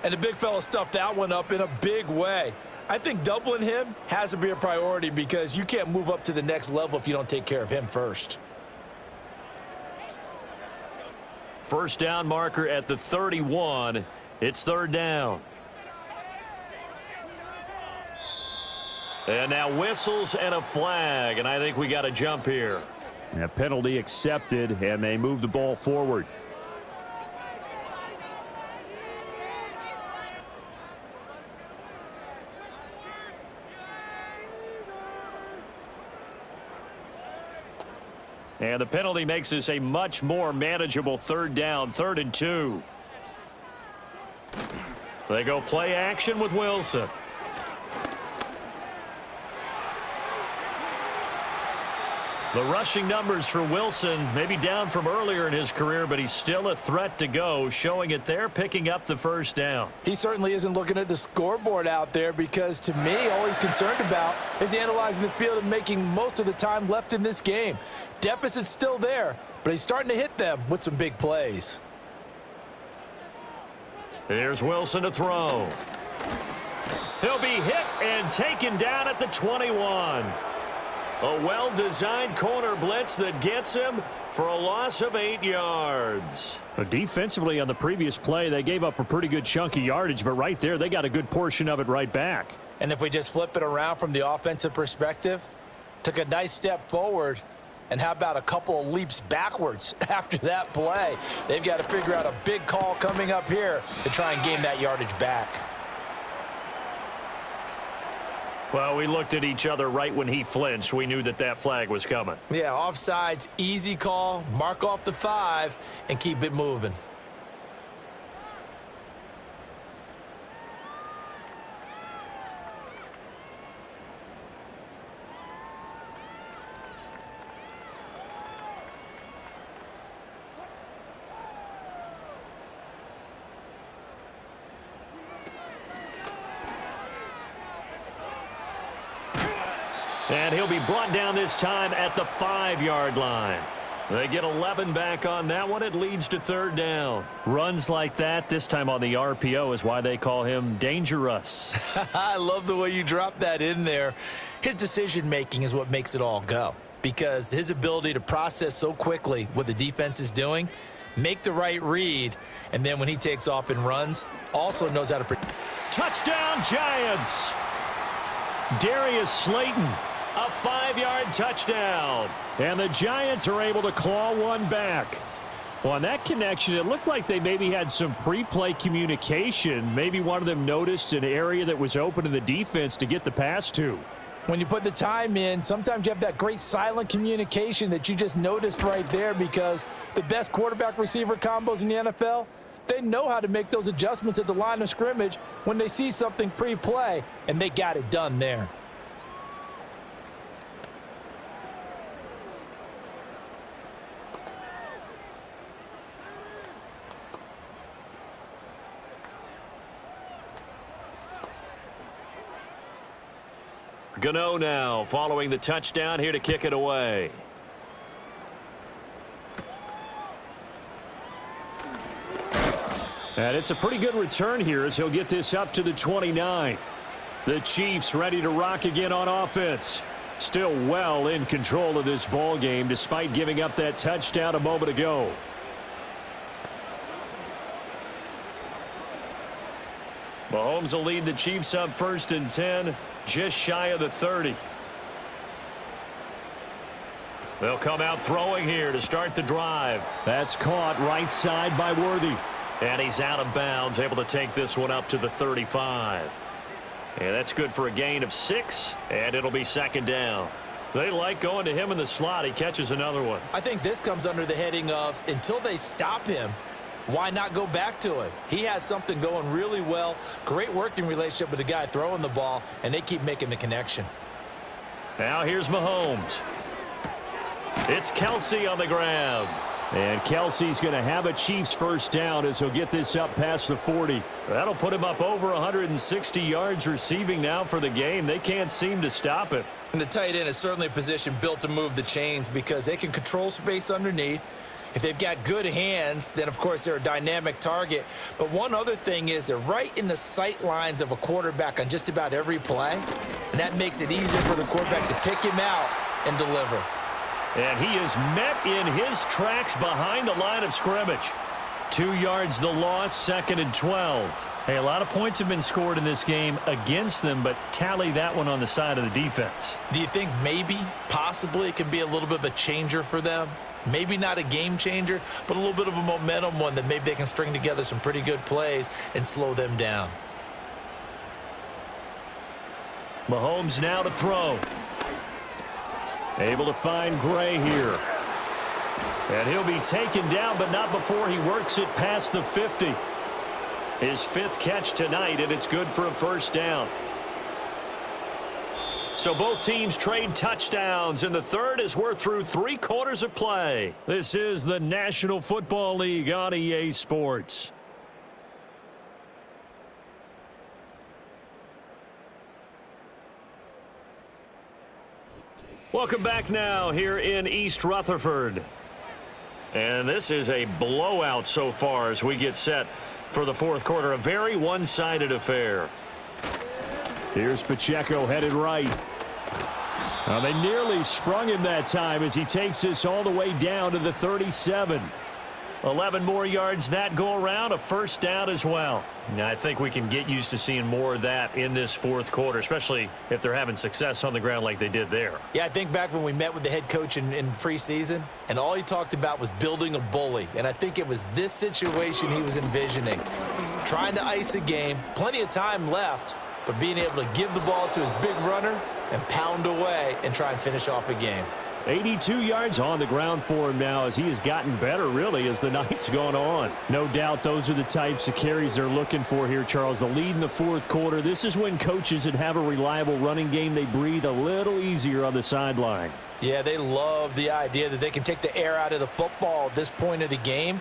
And the big fella stuffed that one up in a big way. I think doubling him has to be a priority because you can't move up to the next level if you don't take care of him first. First down marker at the 31. It's 3rd down. And now whistles and a flag, and I think we got a jump here. A penalty accepted, and they move the ball forward. And the penalty makes this a much more manageable 3rd down, 3rd and 2. They go play action with Wilson. The rushing numbers for Wilson maybe down from earlier in his career, but he's still a threat to go, showing it there, picking up the 1st down. He certainly isn't looking at the scoreboard out there because, to me, all he's concerned about is analyzing the field and making most of the time left in this game. Deficit's still there, but he's starting to hit them with some big plays. Here's Wilson to throw. He'll be hit and taken down at the 21. A well-designed corner blitz that gets him for a loss of 8 yards. Defensively on the previous play, they gave up a pretty good chunk of yardage, but right there, they got a good portion of it right back. And if we just flip it around from the offensive perspective, took a nice step forward, and how about a couple of leaps backwards after that play? They've got to figure out a big call coming up here to try and gain that yardage back. Well, we looked at each other right when he flinched. We knew that that flag was coming. Yeah, offsides, easy call, mark off the 5, and keep it moving. And he'll be brought down this time at the 5-yard line. They get 11 back on that one. It leads to 3rd down. Runs like that, this time on the RPO, is why they call him dangerous. I love the way you dropped that in there. His decision-making is what makes it all go, because his ability to process so quickly what the defense is doing, make the right read, and then when he takes off and runs, also knows how to... Touchdown, Giants! Darius Slayton, a 5-yard touchdown. And the Giants are able to claw one back. Well, on that connection, it looked like they maybe had some pre-play communication. Maybe one of them noticed an area that was open in the defense to get the pass to. When you put the time in, sometimes you have that great silent communication that you just noticed right there, because the best quarterback-receiver combos in the NFL, they know how to make those adjustments at the line of scrimmage when they see something pre-play, and they got it done there. Gano now following the touchdown here to kick it away. And it's a pretty good return here as he'll get this up to the 29. The Chiefs ready to rock again on offense. Still well in control of this ball game despite giving up that touchdown a moment ago. Mahomes will lead the Chiefs up 1st and 10, just shy of the 30. They'll come out throwing here to start the drive. That's caught right side by Worthy. And he's out of bounds, able to take this one up to the 35. And that's good for a gain of 6, and it'll be 2nd down. They like going to him in the slot. He catches another one. I think this comes under the heading of, until they stop him, why not go back to it? He has something going really well. Great working relationship with the guy throwing the ball, and they keep making the connection. Now here's Mahomes. It's Kelsey on the ground. And Kelsey's going to have a Chiefs first down as he'll get this up past the 40. That'll put him up over 160 yards receiving now for the game. They can't seem to stop it. And the tight end is certainly a position built to move the chains because they can control space underneath. If they've got good hands, then, of course, they're a dynamic target. But one other thing is they're right in the sight lines of a quarterback on just about every play, and that makes it easier for the quarterback to pick him out and deliver. And he is met in his tracks behind the line of scrimmage. 2 yards the loss, 2nd and 12. Hey, a lot of points have been scored in this game against them, but tally that one on the side of the defense. Do you think maybe, possibly, it can be a little bit of a changer for them? Maybe not a game changer, but a little bit of a momentum one that maybe they can string together some pretty good plays and slow them down. Mahomes now to throw. Able to find Gray here. And he'll be taken down, but not before he works it past the 50. His 5th catch tonight, and it's good for a first down. So both teams trade touchdowns, and the third as we're through 3 quarters of play. This is the National Football League on EA Sports. Welcome back now here in East Rutherford. And this is a blowout so far as we get set for the fourth quarter. A very one-sided affair. Here's Pacheco headed right. Now they nearly sprung him that time as he takes this all the way down to the 37. 11 more yards that go around, a first down as well. Now, I think we can get used to seeing more of that in this fourth quarter, especially if they're having success on the ground like they did there. Yeah, I think back when we met with the head coach in preseason, and all he talked about was building a bully. And I think it was this situation he was envisioning. Trying to ice a game, plenty of time left, but being able to give the ball to his big runner and pound away and try and finish off a game. 82 yards on the ground for him now as he has gotten better, really, as the night's gone on. No doubt those are the types of carries they're looking for here, Charles. The lead in the fourth quarter. This is when coaches that have a reliable running game, they breathe a little easier on the sideline. Yeah, they love the idea that they can take the air out of the football at this point of the game.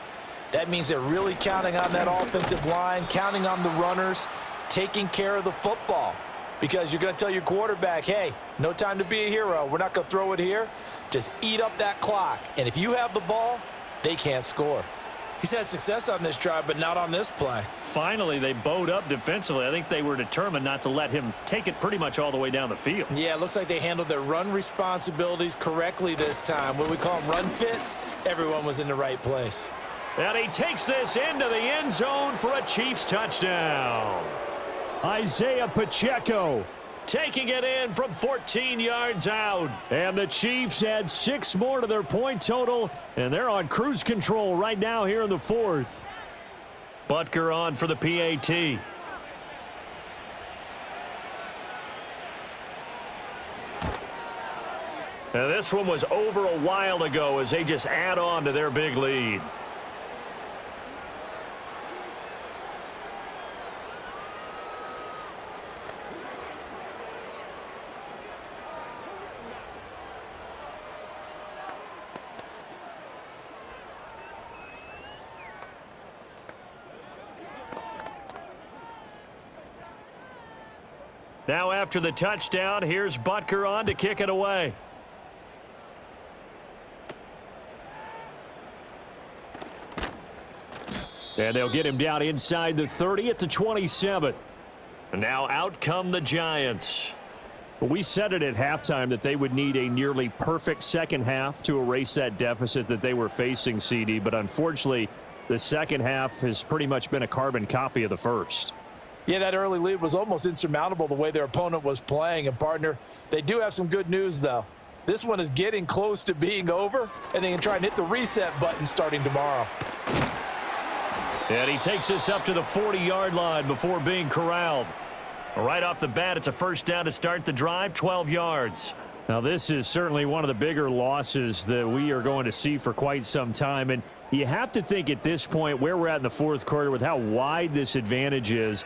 That means they're really counting on that offensive line, counting on the runners, taking care of the football. Because you're going to tell your quarterback, hey, no time to be a hero. We're not going to throw it here. Just eat up that clock. And if you have the ball, they can't score. He's had success on this drive, but not on this play. Finally, they bowed up defensively. I think they were determined not to let him take it pretty much all the way down the field. Yeah, it looks like they handled their run responsibilities correctly this time. What we call them run fits, everyone was in the right place. And he takes this into the end zone for a Chiefs touchdown. Isaiah Pacheco taking it in from 14 yards out. And the Chiefs add 6 more to their point total, and they're on cruise control right now here in the fourth. Butker on for the PAT. Now this one was over a while ago as they just add on to their big lead. Now after the touchdown, here's Butker on to kick it away. And they'll get him down inside the 30 at the 27. And now out come the Giants. We said it at halftime that they would need a nearly perfect second half to erase that deficit that they were facing, CD. But unfortunately, the second half has pretty much been a carbon copy of the first. Yeah, that early lead was almost insurmountable the way their opponent was playing. And, partner, they do have some good news, though. This one is getting close to being over, and they can try and hit the reset button starting tomorrow. And he takes this up to the 40-yard line before being corralled. Right off the bat, it's a first down to start the drive, 12 yards. Now, this is certainly one of the bigger losses that we are going to see for quite some time. And you have to think at this point where we're at in the fourth quarter with how wide this advantage is,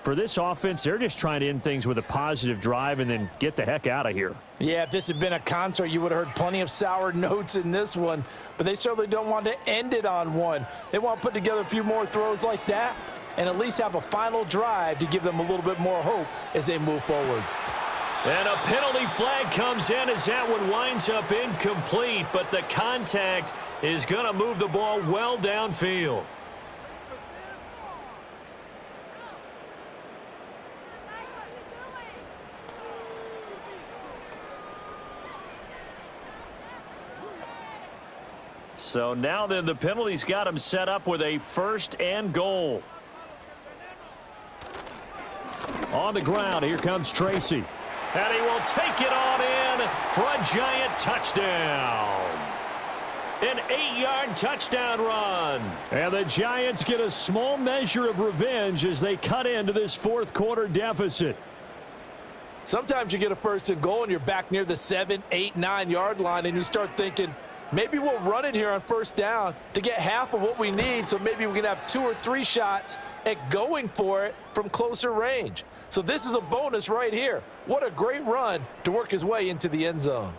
For this offense, they're just trying to end things with a positive drive and then get the heck out of here. Yeah, if this had been a concert, you would have heard plenty of sour notes in this one. But they certainly don't want to end it on one. They want to put together a few more throws like that and at least have a final drive to give them a little bit more hope as they move forward. And a penalty flag comes in as that one winds up incomplete, but the contact is going to move the ball well downfield. So now then the penalty's got him set up with a 1st and goal. On the ground, here comes Tracy. And he will take it on in for a giant touchdown. An 8-yard touchdown run. And the Giants get a small measure of revenge as they cut into this 4th quarter deficit. Sometimes you get a 1st and goal and you're back near the 7, 8, 9-yard line and you start thinking, maybe we'll run it here on 1st down to get half of what we need, so maybe we can have 2 or 3 shots at going for it from closer range. So this is a bonus right here. What a great run to work his way into the end zone.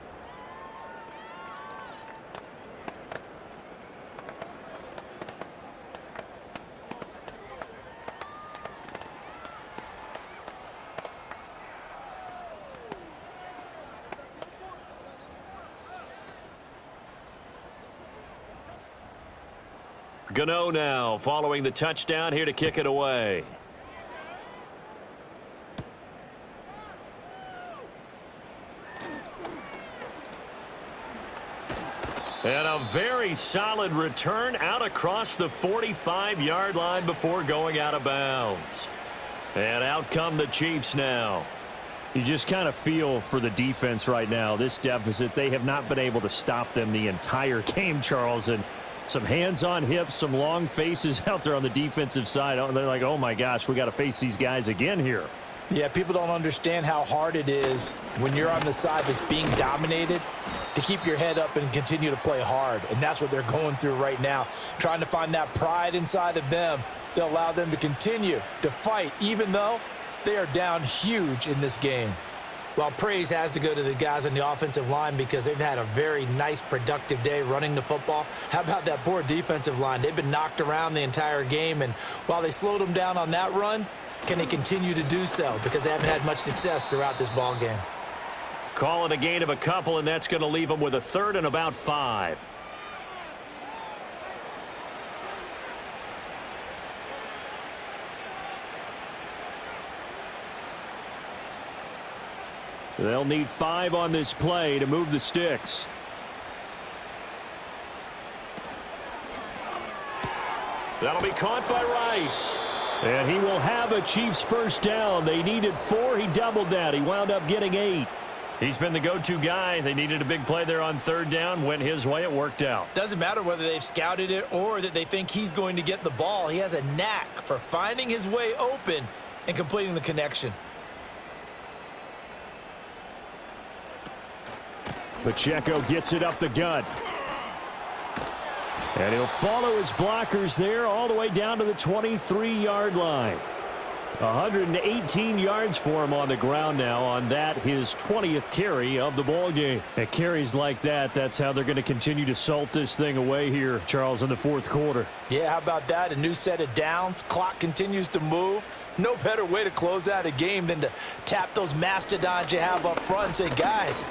Gano now following the touchdown here to kick it away. And a very solid return out across the 45-yard line before going out of bounds. And out come the Chiefs now. You just kind of feel for the defense right now. This deficit, they have not been able to stop them the entire game, Charles. And some hands on hips, some long faces out there on the defensive side. They're like, oh my gosh, we got to face these guys again here. Yeah, people don't understand how hard it is when you're on the side that's being dominated to keep your head up and continue to play hard. And that's what they're going through right now, trying to find that pride inside of them to allow them to continue to fight, even though they are down huge in this game. Well, praise has to go to the guys on the offensive line because they've had a very nice, productive day running the football. How about that poor defensive line? They've been knocked around the entire game, and while they slowed them down on that run, can they continue to do so? Because they haven't had much success throughout this ball game. Call it a gain of a couple, and that's going to leave them with a 3rd and about 5. They'll need 5 on this play to move the sticks. That'll be caught by Rice. And he will have a Chiefs 1st down. They needed 4. He doubled that. He wound up getting 8. He's been the go-to guy. They needed a big play there on 3rd down. Went his way. It worked out. Doesn't matter whether they've scouted it or that they think he's going to get the ball. He has a knack for finding his way open and completing the connection. Pacheco gets it up the gut. And he'll follow his blockers there all the way down to the 23-yard line. 118 yards for him on the ground now on that, his 20th carry of the ball game. At carries like that, that's how they're going to continue to salt this thing away here, Charles, in the 4th quarter. Yeah, how about that? A new set of downs. Clock continues to move. No better way to close out a game than to tap those mastodons you have up front and say, guys,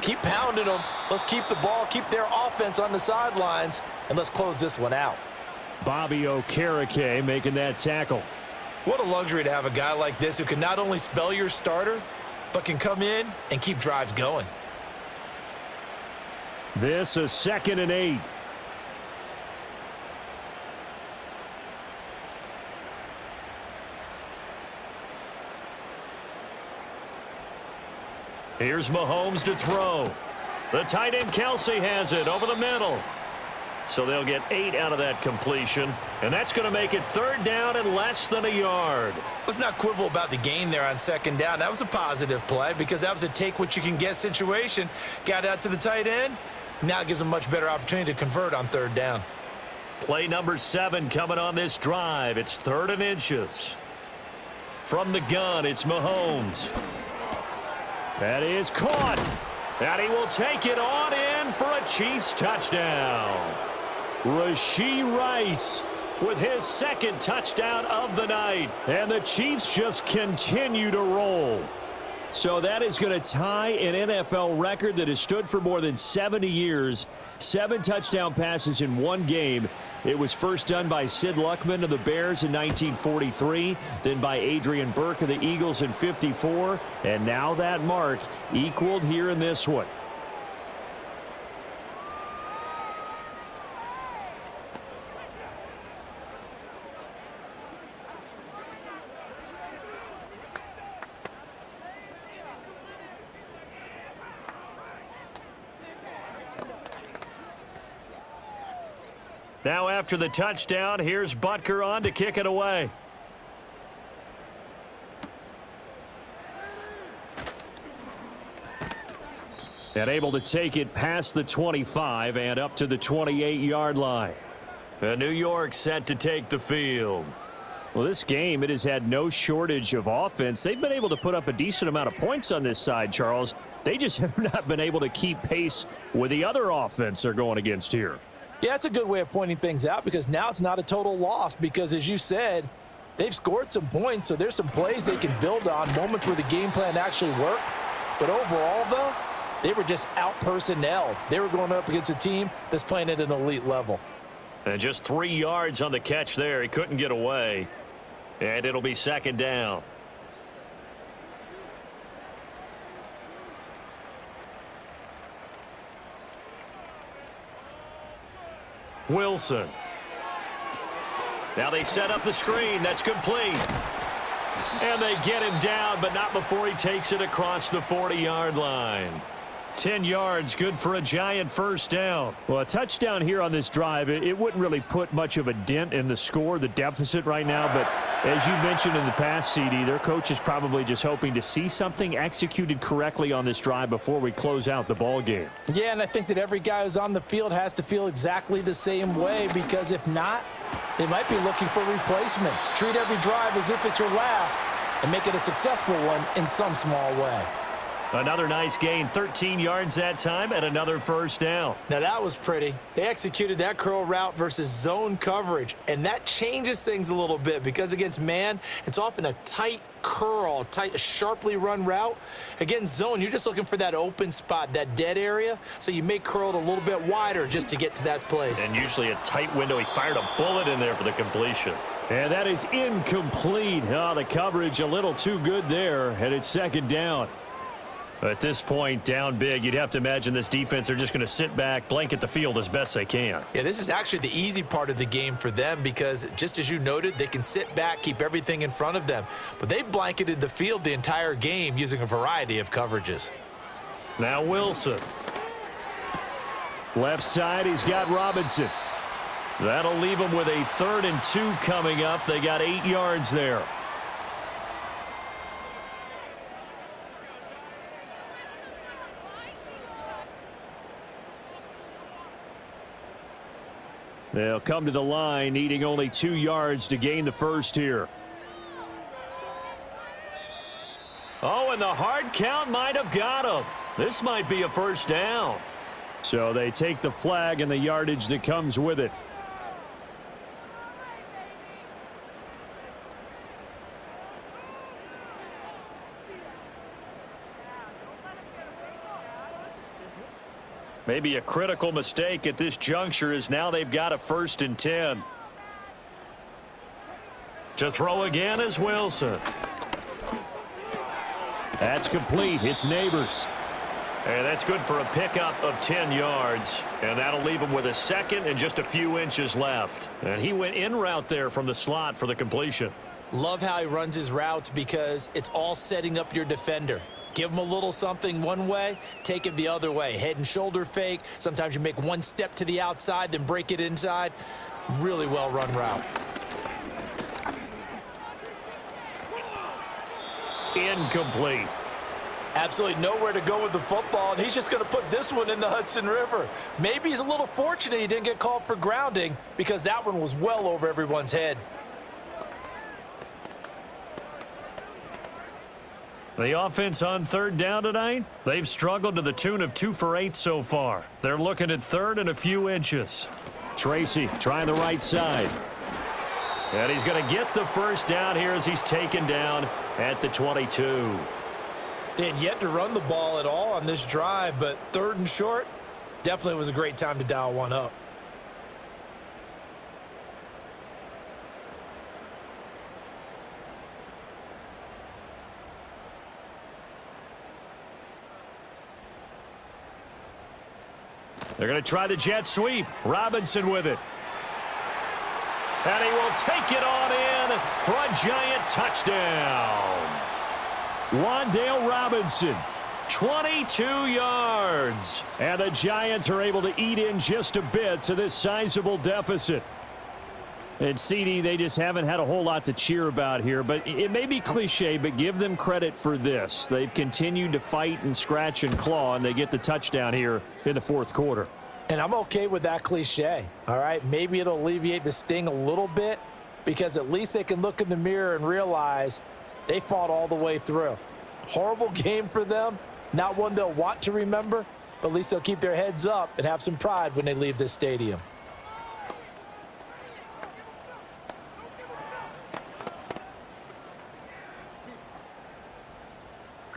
keep pounding them. Let's keep the ball, keep their offense on the sidelines, and let's close this one out. Bobby Okereke making that tackle. What a luxury to have a guy like this who can not only spell your starter, but can come in and keep drives going. This a 2nd and 8. Here's Mahomes to throw. The tight end Kelsey has it over the middle. So they'll get 8 out of that completion. And that's going to make it 3rd down and less than a yard. Let's not quibble about the gain there on 2nd down. That was a positive play because that was a take-what-you-can-get situation. Got out to the tight end. Now it gives them a much better opportunity to convert on 3rd down. Play number 7 coming on this drive. It's 3rd and inches. From the gun, it's Mahomes. That is caught. And he will take it on in for a Chiefs touchdown. Rashee Rice with his second touchdown of the night. And the Chiefs just continue to roll. So that is going to tie an NFL record that has stood for more than 70 years. 7 touchdown passes in one game. It was first done by Sid Luckman of the Bears in 1943, then by Adrian Burke of the Eagles in 54, and now that mark equaled here in this one. Now after the touchdown, here's Butker on to kick it away. And able to take it past the 25 and up to the 28-yard line. New York set to take the field. Well, this game, it has had no shortage of offense. They've been able to put up a decent amount of points on this side, Charles. They just have not been able to keep pace with the other offense they're going against here. Yeah, it's a good way of pointing things out because now it's not a total loss because, as you said, they've scored some points, so there's some plays they can build on, moments where the game plan actually worked. But overall, though, they were just out-personnelled. They were going up against a team that's playing at an elite level. And just 3 yards on the catch there. He couldn't get away. And it'll be second down. Wilson. Now they set up the screen. That's complete. And they get him down, but not before he takes it across the 40-yard line. 10 yards, good for a giant first down. Well, a touchdown here on this drive, it wouldn't really put much of a dent in the score, the deficit right now. But as you mentioned in the past, CD, their coach is probably just hoping to see something executed correctly on this drive before we close out the ball game. Yeah, and I think that every guy who's on the field has to feel exactly the same way because if not, they might be looking for replacements. Treat every drive as if it's your last and make it a successful one in some small way. Another nice gain, 13 yards that time, and another first down. Now that was pretty. They executed that curl route versus zone coverage, and that changes things a little bit because against man, it's often a tight curl, tight, sharply run route. Against zone, you're just looking for that open spot, that dead area, so you may curl it a little bit wider just to get to that place. And usually a tight window. He fired a bullet in there for the completion. And that is incomplete. Oh, the coverage a little too good there, and it's second down. At this point, down big, you'd have to imagine this defense are just going to sit back, blanket the field as best they can. Yeah, this is actually the easy part of the game for them because, just as you noted, they can sit back, keep everything in front of them. But they've blanketed the field the entire game using a variety of coverages. Now Wilson. Left side, he's got Robinson. That'll leave them with a 3rd and 2 coming up. They got 8 yards there. They'll come to the line, needing only 2 yards to gain the first here. Oh, and the hard count might have got him. This might be a first down. So they take the flag and the yardage that comes with it. Maybe a critical mistake at this juncture is now they've got a 1st and 10. To throw again is Wilson. That's complete. It's Neighbors. And that's good for a pickup of 10 yards. And that'll leave him with a 2nd and just a few inches left. And he went in route there from the slot for the completion. Love how he runs his routes because it's all setting up your defender. Give him a little something one way, take it the other way. Head and shoulder fake. Sometimes you make one step to the outside, then break it inside. Really well run route. Incomplete. Absolutely nowhere to go with the football, and he's just going to put this one in the Hudson River. Maybe he's a little fortunate he didn't get called for grounding because that one was well over everyone's head. The offense on third down tonight, they've struggled to the tune of 2 for 8 so far. They're looking at third and a few inches. Tracy trying the right side. And he's going to get the first down here as he's taken down at the 22. They had yet to run the ball at all on this drive, but third and short definitely was a great time to dial one up. They're going to try the jet sweep. Robinson with it. And he will take it on in for a giant touchdown. Wan'Dale Robinson, 22 yards. And the Giants are able to eat in just a bit to this sizable deficit. And CD, they just haven't had a whole lot to cheer about here, but it may be cliche, but give them credit for this. They've continued to fight and scratch and claw, and they get the touchdown here in the fourth quarter. And I'm okay with that cliche, all right? Maybe it'll alleviate the sting a little bit because at least they can look in the mirror and realize they fought all the way through. Horrible game for them, not one they'll want to remember, but at least they'll keep their heads up and have some pride when they leave this stadium.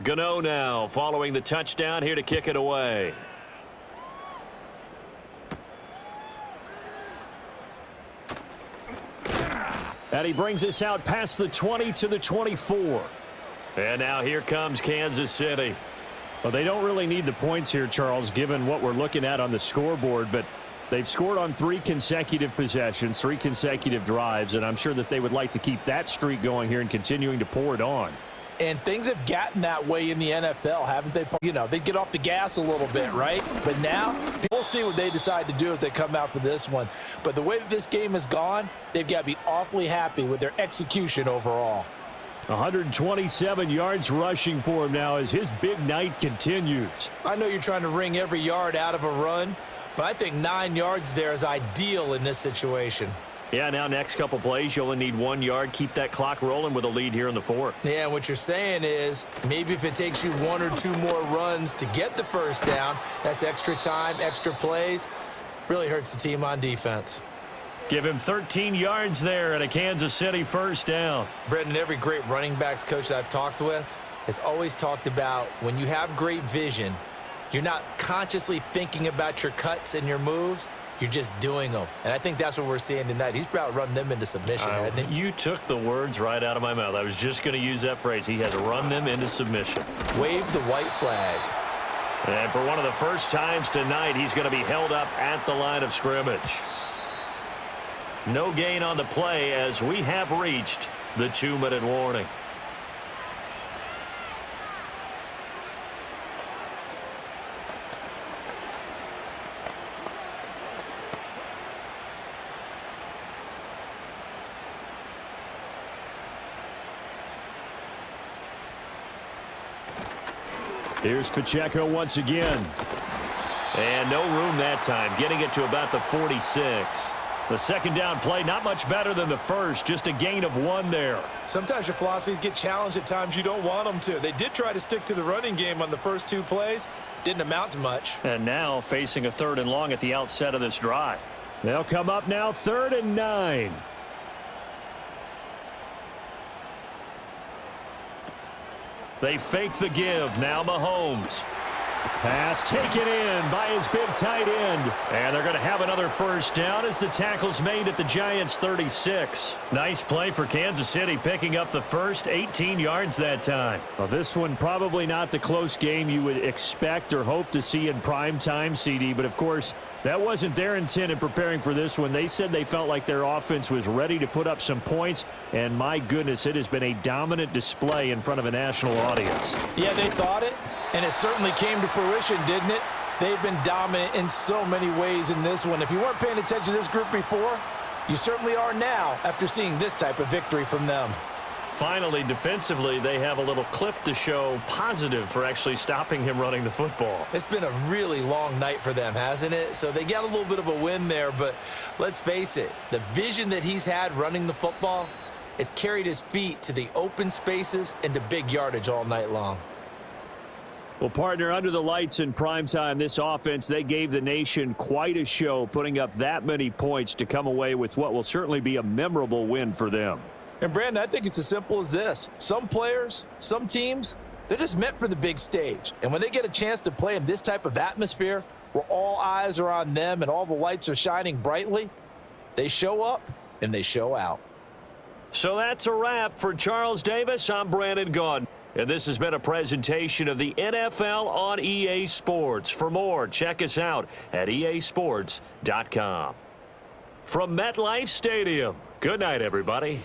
Gano now following the touchdown here to kick it away. And he brings us out past the 20 to the 24. And now here comes Kansas City. Well, they don't really need the points here, Charles, given what we're looking at on the scoreboard, but they've scored on 3 consecutive possessions, 3 consecutive drives, and I'm sure that they would like to keep that streak going here and continuing to pour it on. And things have gotten that way in the NFL, haven't they? You know, they get off the gas a little bit, right? But now, we'll see what they decide to do as they come out for this one. But the way that this game has gone, they've got to be awfully happy with their execution overall. 127 yards rushing for him now as his big night continues. I know you're trying to wring every yard out of a run, but I think 9 yards there is ideal in this situation. Yeah, now next couple plays, you only need 1 yard. Keep that clock rolling with a lead here in the fourth. Yeah, and what you're saying is maybe if it takes you 1 or 2 more runs to get the first down, that's extra time, extra plays, really hurts the team on defense. Give him 13 yards there and a Kansas City first down. Brendan, every great running backs coach that I've talked with has always talked about when you have great vision, you're not consciously thinking about your cuts and your moves. You're just doing them. And I think that's what we're seeing tonight. He's about to run them into submission, hasn't he? You took the words right out of my mouth. I was just going to use that phrase. He has run them into submission. Wave the white flag. And for one of the first times tonight, he's going to be held up at the line of scrimmage. No gain on the play as we have reached the 2-minute warning. Here's Pacheco once again. And no room that time, getting it to about the 46. The second down play, not much better than the first, just a gain of 1 there. Sometimes your philosophies get challenged at times you don't want them to. They did try to stick to the running game on the first 2 plays. Didn't amount to much. And now facing a 3rd and long at the outset of this drive. They'll come up now 3rd and 9. They fake the give. Now Mahomes. Pass taken in by his big tight end. And they're going to have another first down as the tackle's made at the Giants' 36. Nice play for Kansas City, picking up the first 18 yards that time. Well, this one probably not the close game you would expect or hope to see in prime time, CD, but of course, that wasn't their intent in preparing for this one. They said they felt like their offense was ready to put up some points, and my goodness, it has been a dominant display in front of a national audience. Yeah, they thought it, and it certainly came to fruition, didn't it? They've been dominant in so many ways in this one. If you weren't paying attention to this group before, you certainly are now after seeing this type of victory from them. Finally, defensively, they have a little clip to show positive for actually stopping him running the football. It's been a really long night for them, hasn't it? So they got a little bit of a win there, but let's face it, the vision that he's had running the football, has carried his feet to the open spaces and to big yardage all night long. Well, partner, under the lights in primetime, this offense, they gave the nation quite a show, putting up that many points to come away with what will certainly be a memorable win for them. And, Brandon, I think it's as simple as this. Some players, some teams, they're just meant for the big stage. And when they get a chance to play in this type of atmosphere where all eyes are on them and all the lights are shining brightly, they show up and they show out. So that's a wrap for Charles Davis. I'm Brandon Gaudin. And this has been a presentation of the NFL on EA Sports. For more, check us out at easports.com. From MetLife Stadium, good night, everybody.